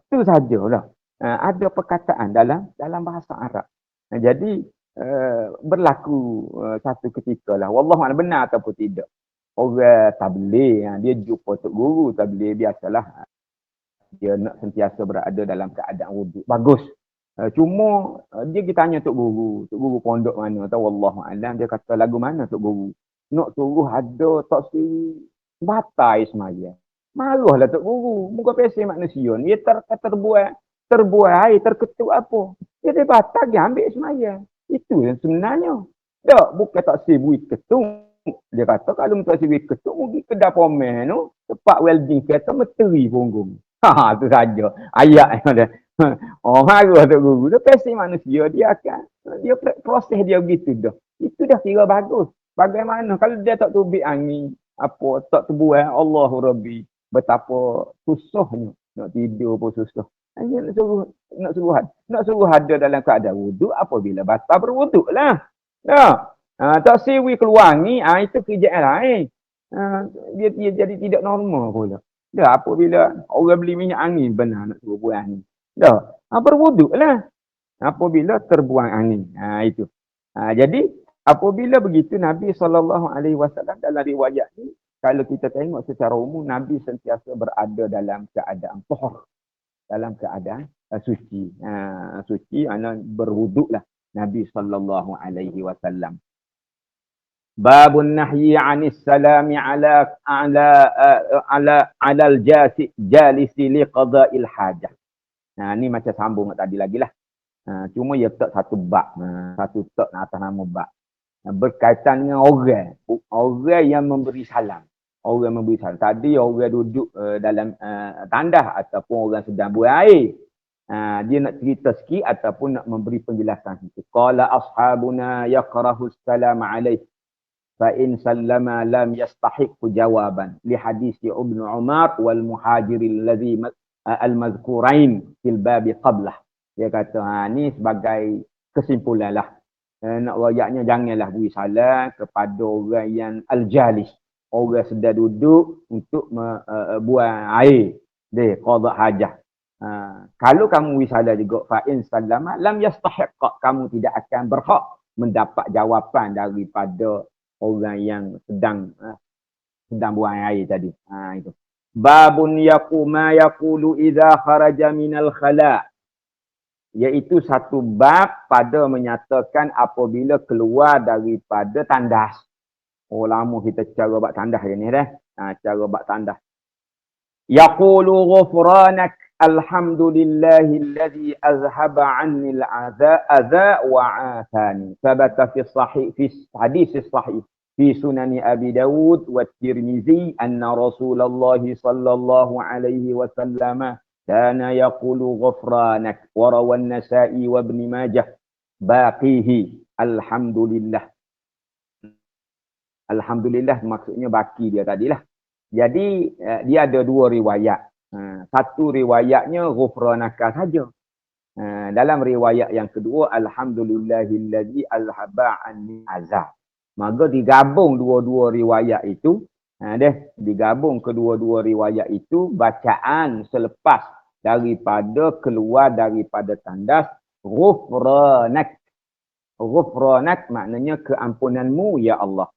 Tu sajalah. Ada perkataan dalam bahasa Arab. Jadi berlaku satu ketika lah. Wallahualam benar ataupun tidak. Orang tabligh dia jumpa tok guru tabligh biasalah. Dia nak sentiasa berada dalam keadaan wuduk. Bagus. Cuma dia pergi tanya tok guru pondok mana, tahu wallahualam, dia kata lagu mana tok guru. Nak suruh ada tak siri batai semaya. Marahlah tok guru. Muka pesi manusia ni terbuai air, terketuk apa. Dia batal dia ambil semaya. Itu yang sebenarnya. Tak, bukan tak sibuk ketuk. Dia kata kalau tak sibuk ketuk, mungkin kedai pomen tu, tempat welding kereta meteri punggung. Tu saja. Ayat yang ada. Marah tok guru. Dia pesi manusia, dia proses dia begitu dah. Itu dah kira bagus. Bagaimana kalau dia tak tubik angin, tak terbuai, Allahu Rabbi. Betapa susahnya. Nak tidur pun susah. Hanya nak suruh ada dalam keadaan wuduk apabila batal berwuduk lah. Tak siwi keluangi, itu kerjaan lain. Dia jadi tidak normal pula. Apabila orang beli minyak angin benar nak suruh buang angin. Berwuduk lah. Apabila terbuang angin. Itu. Jadi apabila begitu Nabi SAW dalam riwayat ni, kalau kita tengok secara umum, Nabi sentiasa berada dalam keadaan tahur. Dalam keadaan suci. Suci, berwuduklah Nabi SAW. Babun nahyi 'anis salami ala al-jalisi li qada'il hajah. Ni macam sambung tadi lagi lah. Cuma ia tak satu bab. Satu tak atas nama bab. Berkaitan dengan orang yang memberi salam. Orang memberi salam. Tadi orang duduk dalam tandas ataupun orang sedang buang air. Dia nak cerita sikit ataupun nak memberi penjelasan sikit. Qala ashabuna yakrahu salam alaih. Fa in sallama lam yastahiqu jawaban. Li hadis Ibnu Umar wal muhajiril ladzi al-mazkurain fil babi qablah. Dia kata, ni sebagai kesimpulan lah. Nak rakyatnya janganlah beri salam kepada orang yang al-jalis. Orang sedang duduk untuk buang air. Dia qada hajah. Kalau kamu wisala juga fa'in sallama lam yastahiqqa, kamu tidak akan berhak mendapat jawapan daripada orang yang sedang buang air tadi. Itu. babun ma yaqulu idza kharaja minal khala, iaitu satu bab pada menyatakan apabila keluar daripada tandas. Oh, lama kita cara bab tandas ni dah. Cara bab tandas. Yaqulu ghufranak alhamdulillahillazi azhaba 'anni al-'adha wa 'afani. Sabata fi sahih fi hadis sahih fi sunan Abi Dawud wa Tirmizi anna Rasulullah sallallahu alaihi wasallam kana yaqulu ghufranak wa rawa an-Nasa'i wa Ibn Majah baqihi alhamdulillah. Alhamdulillah maksudnya baki dia tadilah. Jadi dia ada dua riwayat. Satu riwayatnya ghufranaka saja. Dalam riwayat yang kedua alhamdulillahillazi alhaba anni azab. Maka digabung dua-dua riwayat itu. Digabung kedua-dua riwayat itu bacaan selepas daripada keluar daripada tandas ghufranak. Ghufranak maknanya keampunanmu ya Allah.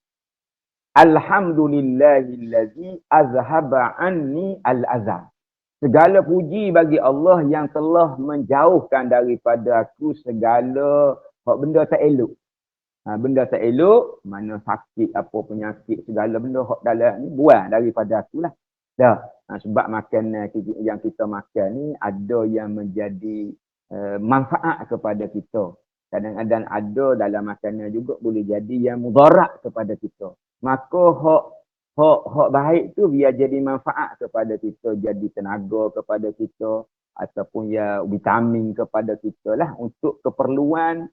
Alhamdulillahillazi azhaba anni al-azab. Segala puji bagi Allah yang telah menjauhkan daripada aku segala benda tak elok. Benda tak elok, mana sakit, apa penyakit, segala benda hak dalam ni buang daripada aku lah. Dah. Sebab makan yang kita makan ni ada yang menjadi manfaat kepada kita. Kadang-kadang ada dalam makanan juga boleh jadi yang mudarat kepada kita. Maka hak baik tu biar jadi manfaat kepada kita, jadi tenaga kepada kita ataupun ya vitamin kepada kita lah untuk keperluan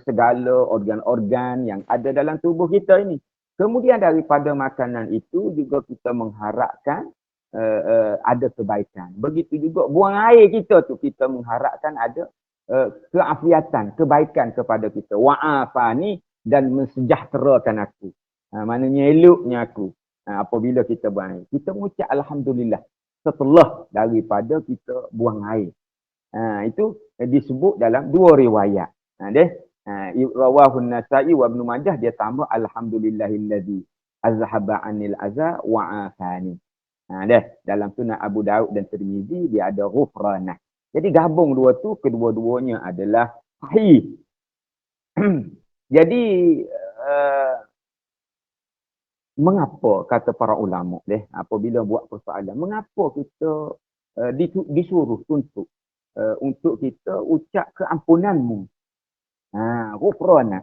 segala organ-organ yang ada dalam tubuh kita ini. Kemudian daripada makanan itu juga kita mengharapkan ada kebaikan. Begitu juga buang air kita tu kita mengharapkan ada keafiatan, kebaikan kepada kita. Wa'afani dan mensejahterakan aku. Maknanya eloknya aku. Apabila kita buang air. Kita mengucap alhamdulillah setelah daripada kita buang air. Itu disebut dalam dua riwayat. Rawahun Nasa'i wa Ibn Majah dia tambah alhamdulillahillazi azhaba 'anil adza wa 'afani. Dalam Sunan Abu Daud dan Tirmizi dia ada ghufranah. Jadi gabung dua tu, kedua-duanya adalah sahih. Jadi mengapa kata para ulama apabila buat persoalan, mengapa kita disuruh tuntut untuk kita ucap keampunanmu. Ghufranah.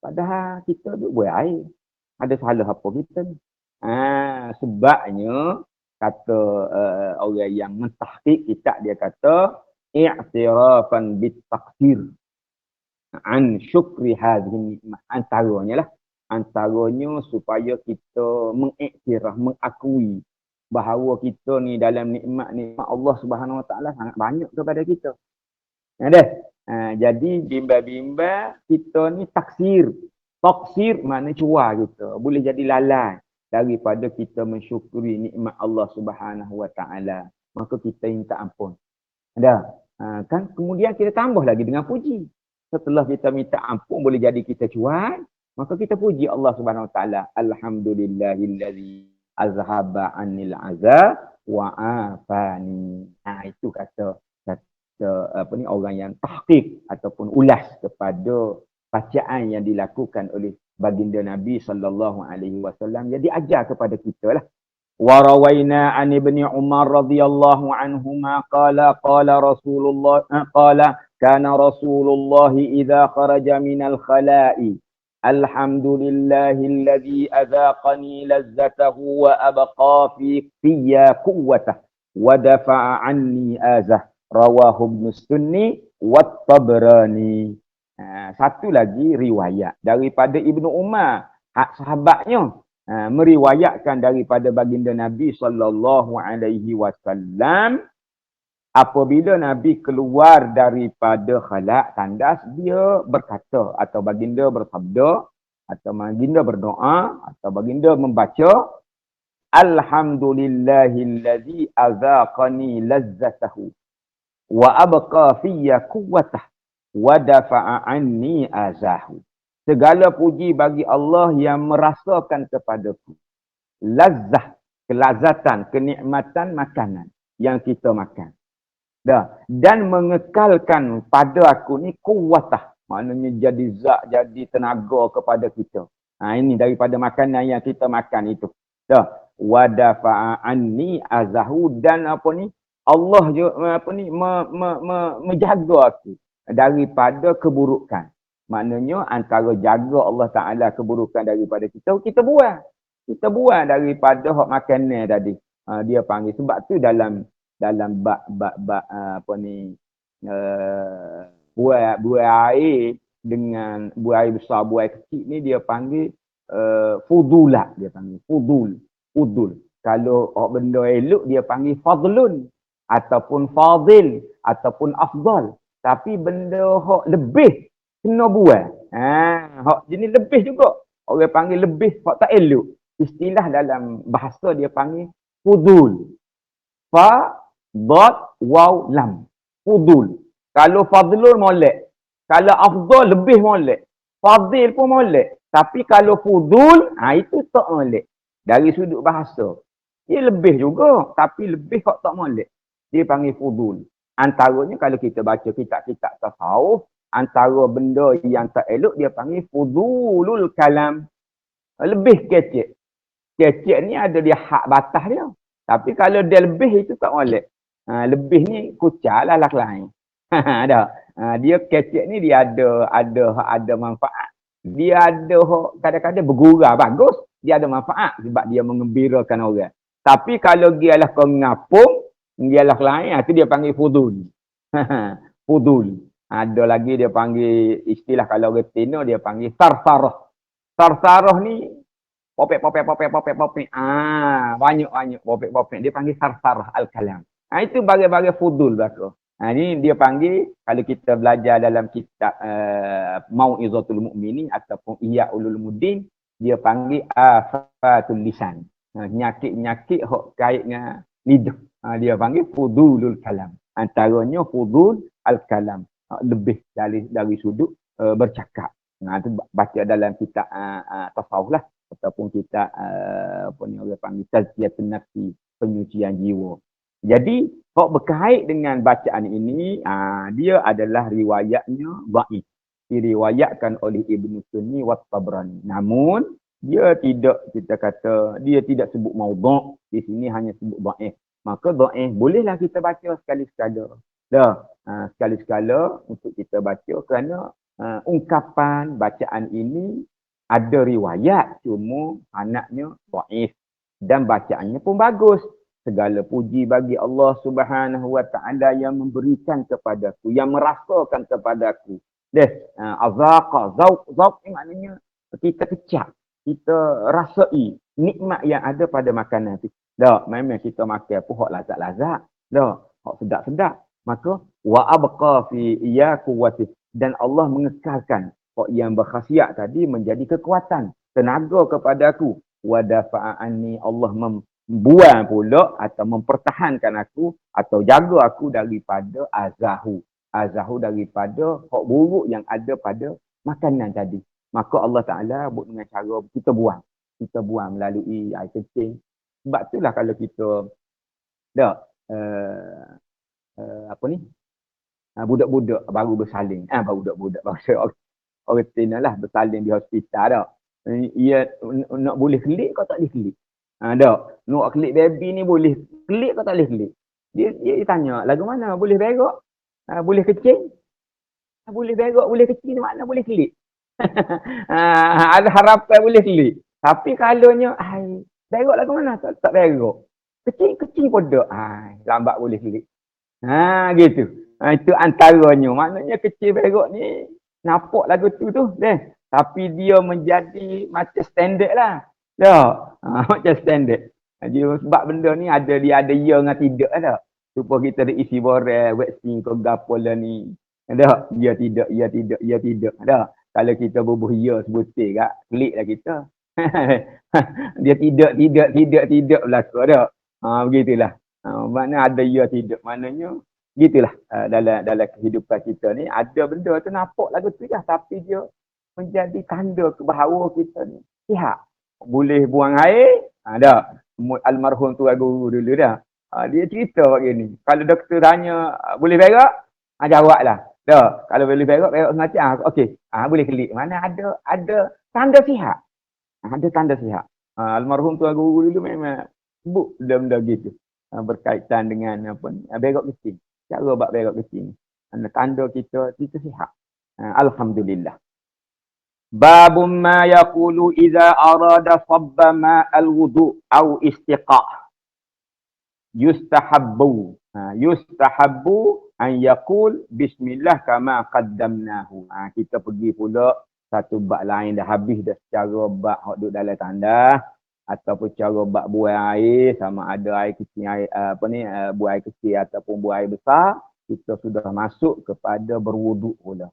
Padahal kita duk buat air. Ada salah apa kita ni? Sebabnya kata orang yang mentahqiq kitab dia kata i'tirafan bitaqsir an syukri hadhihi nikmah. Antaranya supaya kita mengiktiraf, mengakui bahawa kita ni dalam nikmat Allah Subhanahu Wa Taala sangat banyak kepada kita. Jadi bimba-bimba kita ni taksir makna cuar kita. Boleh jadi lalai daripada kita mensyukuri nikmat Allah Subhanahu Wa Taala. Maka kita minta ampun. Kan kemudian kita tambah lagi dengan puji. Setelah kita minta ampun boleh jadi kita cuar. Maka kita puji Allah Subhanahu Wa Taala. Alhamdulillahillazi azhaba 'anil adza wa 'afani. Itu kata orang yang tahqiq ataupun ulas kepada bacaan yang dilakukan oleh baginda Nabi sallallahu alaihi wasallam yang diajar kepada kita lah. Wa rawaina an Ibnu Umar radhiyallahu anhuma qala Rasulullah kana Rasulullah idza kharaja minal khala'i alhamdulillahilladzi adzaqani lazzatahu wa abqa fiyya quwwatahu wa dafa'a anni azah. Rawahu Ibn Sunni wa Tabrani. Satu lagi riwayat daripada Ibnu Umar, sahabatnya, meriwayatkan daripada baginda Nabi sallallahu alaihi wasallam apabila Nabi keluar daripada khala' tandas, dia berkata atau baginda bersabda atau baginda berdoa atau baginda membaca alhamdulillahillazi azaqani lazzatahu wa abqa fiyya quwwatah wa dafa'a anni azahu. Segala puji bagi Allah yang merasakan kepadaku lazzah kelazatan, kenikmatan makanan yang kita makan. Dah. Dan mengekalkan pada aku ni kuwatah. Maknanya jadi zat, jadi tenaga kepada kita. Ini daripada makanan yang kita makan itu. Dah. Wadafa'anni azahu, dan apa ni? Allah menjaga aku daripada keburukan. Maknanya antara jaga Allah Ta'ala keburukan daripada kita, kita buang. Kita buang daripada hak makanan tadi. Dia panggil. Sebab tu dalam bab buai air dengan buai air besar, buai kecil ni dia panggil fudulat, dia panggil fudul. Kalau benda elok dia panggil fadlun ataupun fadil ataupun afdal. Tapi benda hak lebih kena buai. Hak jenis lebih juga. Orang panggil lebih hak tak elok. Istilah dalam bahasa dia panggil fudul. Fa, dot, waw, lam. Fudul. Kalau fadlul molek. Kalau afdal lebih molek. Fadil pun molek. Tapi kalau fudul, itu tak molek. Dari sudut bahasa. Dia lebih juga. Tapi lebih kok tak molek. Dia panggil fudul. Antaranya kalau kita baca kitab-kitab tasawuf, antara benda yang tak elok, dia panggil fudulul kalam. Lebih kecek. Kecek ni ada dia hak batas dia. Tapi kalau dia lebih itu tak molek. Lebih ni kucar lah lain. Ada. Dia kecek ni dia ada manfaat. Dia ada kadang-kadang bergurau bagus. Dia ada manfaat sebab dia mengembirakan orang. Tapi kalau dia lah kau ngapung, dia lah lain, itu dia panggil fudul. Fudul. Ada lagi dia panggil istilah kalau orang Tino dia panggil sarsarah. Sarsarah ni popek. Banyak popek. Dia panggil sarsarah al-kalam. Itu bagai-bagai fudul belaka. Ini dia panggil, kalau kita belajar dalam kitab Mau'izatul Mu'minin ataupun Ihya Ulumuddin, dia panggil afatul lisan. Nyakit-nyakit hok kait dengan lidah. Dia panggil fudulul kalam. Antaranya fudul al-kalam. Lebih dari sudut bercakap. Itu baca dalam kitab tasawuf lah. Ataupun kita orang panggil tazkiyatun nafsi, penyucian jiwa. Jadi hak berkait dengan bacaan ini, dia adalah riwayatnya dhaif, diriwayatkan oleh Ibnu Sunni wa Tabrani. Namun dia tidak, kita kata dia tidak sebut maudhu', di sini hanya sebut dhaif. Maka dhaif bolehlah kita baca sekali-sekala. Sekali-sekala untuk kita baca kerana ungkapan bacaan ini ada riwayat, cuma anaknya dhaif dan bacaannya pun bagus. Segala puji bagi Allah Subhanahu wa taala yang memberikan kepadaku, yang merasakan kepadaku. Azaqa, zauq ni maknanya kita kecap, kita rasai nikmat yang ada pada makanan tu. Memang kita makan apa hak lazat-lazat. Hak sedap-sedap. Maka wa abqa fi iyyaku quwwati, dan Allah mengekalkan hak yang berkhasiat tadi menjadi kekuatan, tenaga kepadaku. Wa dafa'anni, Allah membuang pula atau mempertahankan aku atau jaga aku daripada azahu daripada hak buruk yang ada pada makanan tadi. Maka Allah Ta'ala buat dengan cara kita buang melalui air kencing. Sebab itulah kalau kita budak-budak baru bersalin, budak-budak orang Cina lah bersalin di hospital dah. Ia nak boleh kelik kau tak boleh kelik. Nak kelik baby ni boleh kelik kau tak boleh kelik. Dia tanya, lagu mana? Boleh berak? Boleh kecil? Boleh berak, boleh kecil, mana boleh kelik? Ada harapan boleh kelik. Tapi kalaunya, berak lagu mana? Tak berak. Kecil pun tak. Lambat boleh kelik. Gitu. Itu antaranya. Maknanya kecil berak ni nampak lagu tu. Tapi dia menjadi macam standard lah. Macam standard. Jadi sebab benda ni ada ya dengan tidak ada. Supaya kita ada isi borel, waxing ke gapo lah ni. Ya tidak. Kalau kita bubuh ya sebutir kak, klik lah kita. Dia tidak berlaku dah. Begitulah. Mana ada ya tidak, maknanya gitulah. Dalam kehidupan kita ni ada benda tu nampak lagu tu dah, tapi dia menjadi tanda ke bahawa kita ni sihat. Boleh buang air, almarhum tu guru dulu dah. Dia cerita begini. Kalau doktor tanya, boleh berak? Jawablah. Dah, kalau boleh berak semacam. Okey. Boleh kelik. Mana ada tanda sihat. Ada tanda sihat. Almarhum tu guru dulu memang sebut benda-benda gitu. Berkaitan dengan apa ni? Berak kecil. Cara buat berak kecil ni. Tanda kita sihat. Alhamdulillah. Babun ma yaqulu idza arada sabba ma al-wudu' au istiqa'. Yustahabbu. Yustahabbu an yaqul bismillah kama qaddamnahu. Kita pergi pula satu bab lain dah habis dah secara bab hok duduk dalam tandas ataupun cara bab buang air, sama ada air kecil, air buang air kecil ataupun buang air besar. Kita sudah masuk kepada berwuduk pula.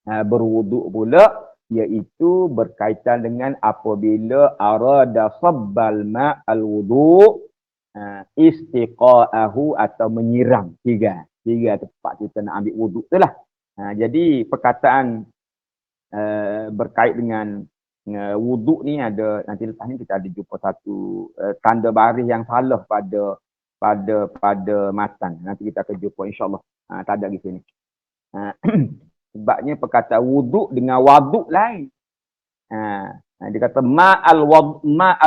Berwuduk pula iaitu berkaitan dengan apabila arada sabbal ma'al wudu' istiqa'ahu atau menyiram. Tiga tempat kita nak ambil wuduk tu lah. Jadi perkataan berkait dengan wuduk ni ada, nanti lepas ni kita ada jumpa satu tanda baris yang salah pada matan. Nanti kita akan jumpa insyaAllah. Tak ada di sini. Sebabnya perkataan wuduk dengan waduk lain. Dia kata ma'al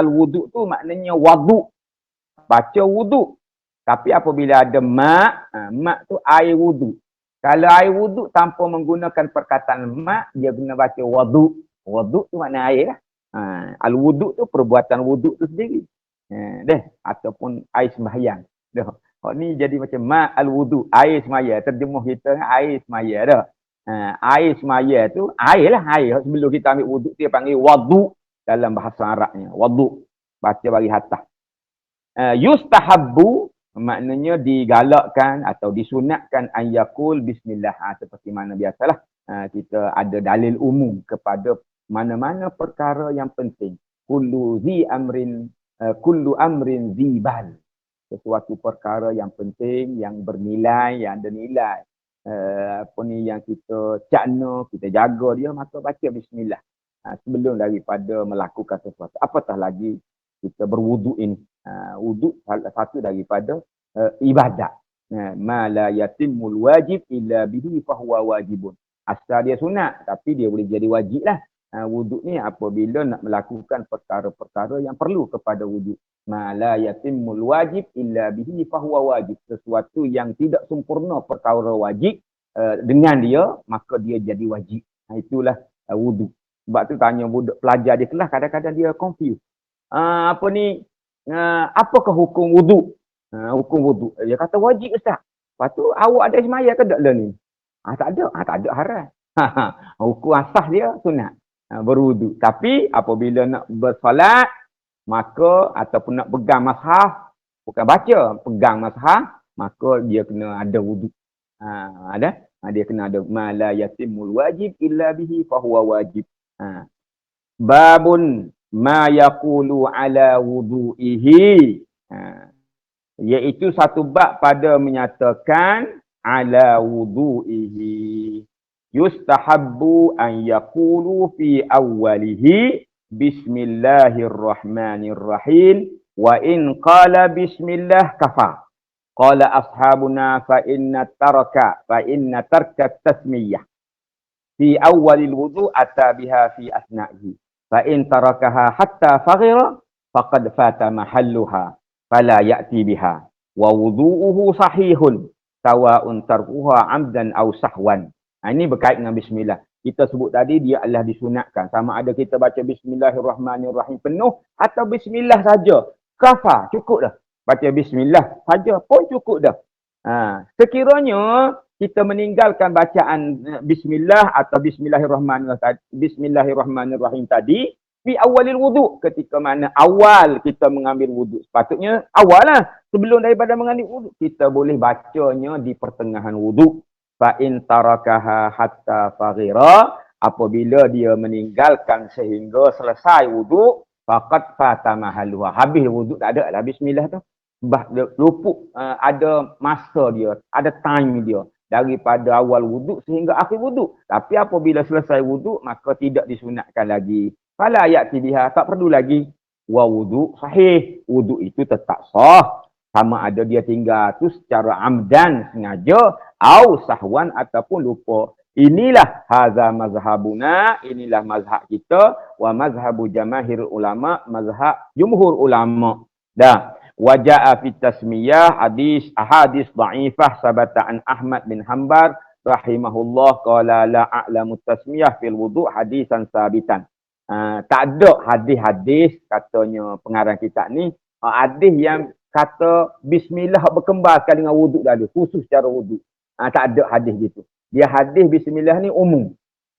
wuduk tu maknanya waduk. Baca wuduk. Tapi apabila ada mak tu air wuduk. Kalau air wuduk tanpa menggunakan perkataan mak, dia guna baca waduk. Waduk tu makna air lah. Al-wuduk tu perbuatan wuduk tu sendiri. Ataupun air sembahyang. Ni jadi macam ma'al wuduk. Air semaya. Terjemuh kita air semaya dah. Air semaya tu, air lah air. Sebelum kita ambil wuduk, dia panggil waduk dalam bahasa Arabnya. Waduk. Baca bagi atas. Yustahabbu maknanya digalakkan atau disunatkan ayyakul bismillah. Seperti mana biasalah. Kita ada dalil umum kepada mana-mana perkara yang penting. Kullu amrin zibal. Sesuatu perkara yang penting, yang bernilai, yang ada nilai. Yang kita cakna, kita jaga dia, maka baca bismillah sebelum daripada melakukan sesuatu. Apatah lagi kita berwuduk ini. Wuduk salah satu daripada ibadat. Ma la yatimul wajib illa bihi fahuwa wajibun. Asal dia sunat, tapi dia boleh jadi wajib lah. Wuduk ni apabila nak melakukan perkara-perkara yang perlu kepada wuduk. Ma la yatimul wajib illa bihi fahuwa wajib. Sesuatu yang tidak sempurna perkara wajib, dengan dia, maka dia jadi wajib. Itulah wuduk. Sebab tu tanya budak pelajar di kelas, kadang-kadang dia confused. Apakah hukum wuduk? Hukum wuduk. Dia kata wajib Ustaz. Lepas tu awak ada semaya ke tak lah ni? Tak ada haram. Hukum asas dia sunat. Berwuduk. Tapi apabila nak bersolat, maka ataupun nak pegang mashaf, bukan baca, pegang mashaf, maka dia kena ada wuduk. Dia kena ada ma la yatimul wajib illa bihi fahuwa wajib. Babun ma yaqulu ala wudu'ihi. Iaitu satu bab pada menyatakan ala wudu'ihi. Yustahabbu an yaqulu fi awwalihi bismillahirrahmanirrahim wa in qala bismillah kafa. Qala ashabuna fa inna tarka tasmiyah fi awwalil wudu' ata biha fi asna'ihi. Fa in tarakaha hatta faghira faqad fata mahalluha fala ya'ti biha wa wudu'uhu sahihun sawa'un tarkuha 'amdan aw sahwan. Ini berkait dengan bismillah. Kita sebut tadi dia adalah disunatkan. Sama ada kita baca bismillahirrahmanirrahim penuh atau bismillah saja. Kafa, cukup dah. Baca bismillah saja pun cukup dah. Sekiranya kita meninggalkan bacaan bismillah atau bismillahirrahmanirrahim tadi fi awalil wuduk, ketika mana awal kita mengambil wuduk. Sepatutnya awal lah. Sebelum daripada mengambil wuduk, kita boleh bacanya di pertengahan wuduk. Fa in tarakaha hatta faghira, apabila dia meninggalkan sehingga selesai wuduk, faqad fata mahalluha. Habis wuduk tak ada lah bismillah tu. Luput ada masa dia, ada time dia daripada awal wuduk sehingga akhir wuduk. Tapi apabila selesai wuduk, maka tidak disunatkan lagi. Fala ya'ti biha, tak perlu lagi wa wudu sahih. Wudu itu tetap sah. Sama ada dia tinggal tu secara amdan, sengaja, au sahwan ataupun lupa. Inilah haza mazhabuna, inilah mazhab kita, wa mazhabu jamahir ulama, mazhab jumhur ulama. Dah. Waja'a fit tasmiyah ahadis dha'ifah sabata an Ahmad bin Hanbal rahimahullah qala la a'lamu tasmiyah fil wudu' hadisan sabitan. Tak ada hadis-hadis katanya pengarang kitab ni, hadis yang kata bismillah berkembar sekali dengan wuduk dah ada, khusus cara wuduk. Tak ada hadis gitu. Dia hadis bismillah ni umum.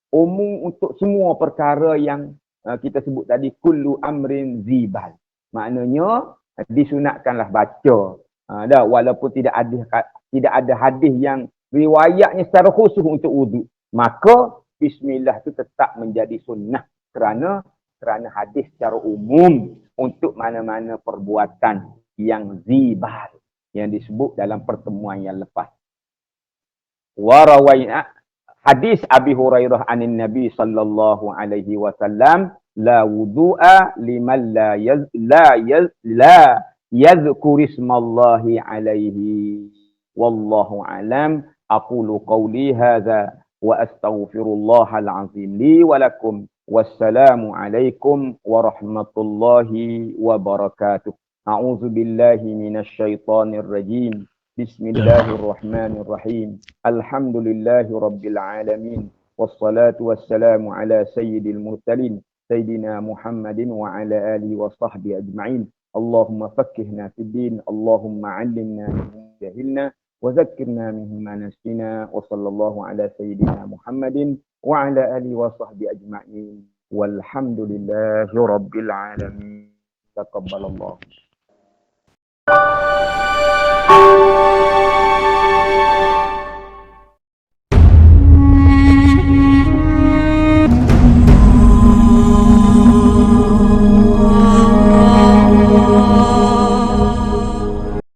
Umum untuk semua perkara yang kita sebut tadi, kullu amrin zibal. Maknanya disunatkanlah baca. Dah, walaupun tidak ada hadis yang riwayatnya secara khusus untuk wuduk. Maka bismillah itu tetap menjadi sunnah kerana hadis secara umum untuk mana-mana perbuatan yang zibal yang disebut dalam pertemuan yang lepas. Warawayna hadis Abi Hurairah anin Nabi sallallahu alaihi wasallam la wudu'a liman la yadhkur ismallahi alaihi wallahu alam. Aqulu qawli hadza wa astaghfirullahal azim li wa lakum. Wassalamu alaikum warahmatullahi wabarakatuh. A'udzu billahi minasy syaithanir rajim. Bismillahirrahmanirrahim. Alhamdulillahi rabbil alamin. Wassalatu wassalamu ala sayyidil mursalin sayyidina Muhammadin wa ala alihi wa sahbihi ajma'in. Allahumma faqqihna fid din, Allahumma 'allimna mimma jahilna wa zakkirna mimma nasina. Wa sallallahu ala sayyidina Muhammadin wa ala alihi wa sahbihi ajma'in. Walhamdulillahi rabbil alamin. Taqabbalallah.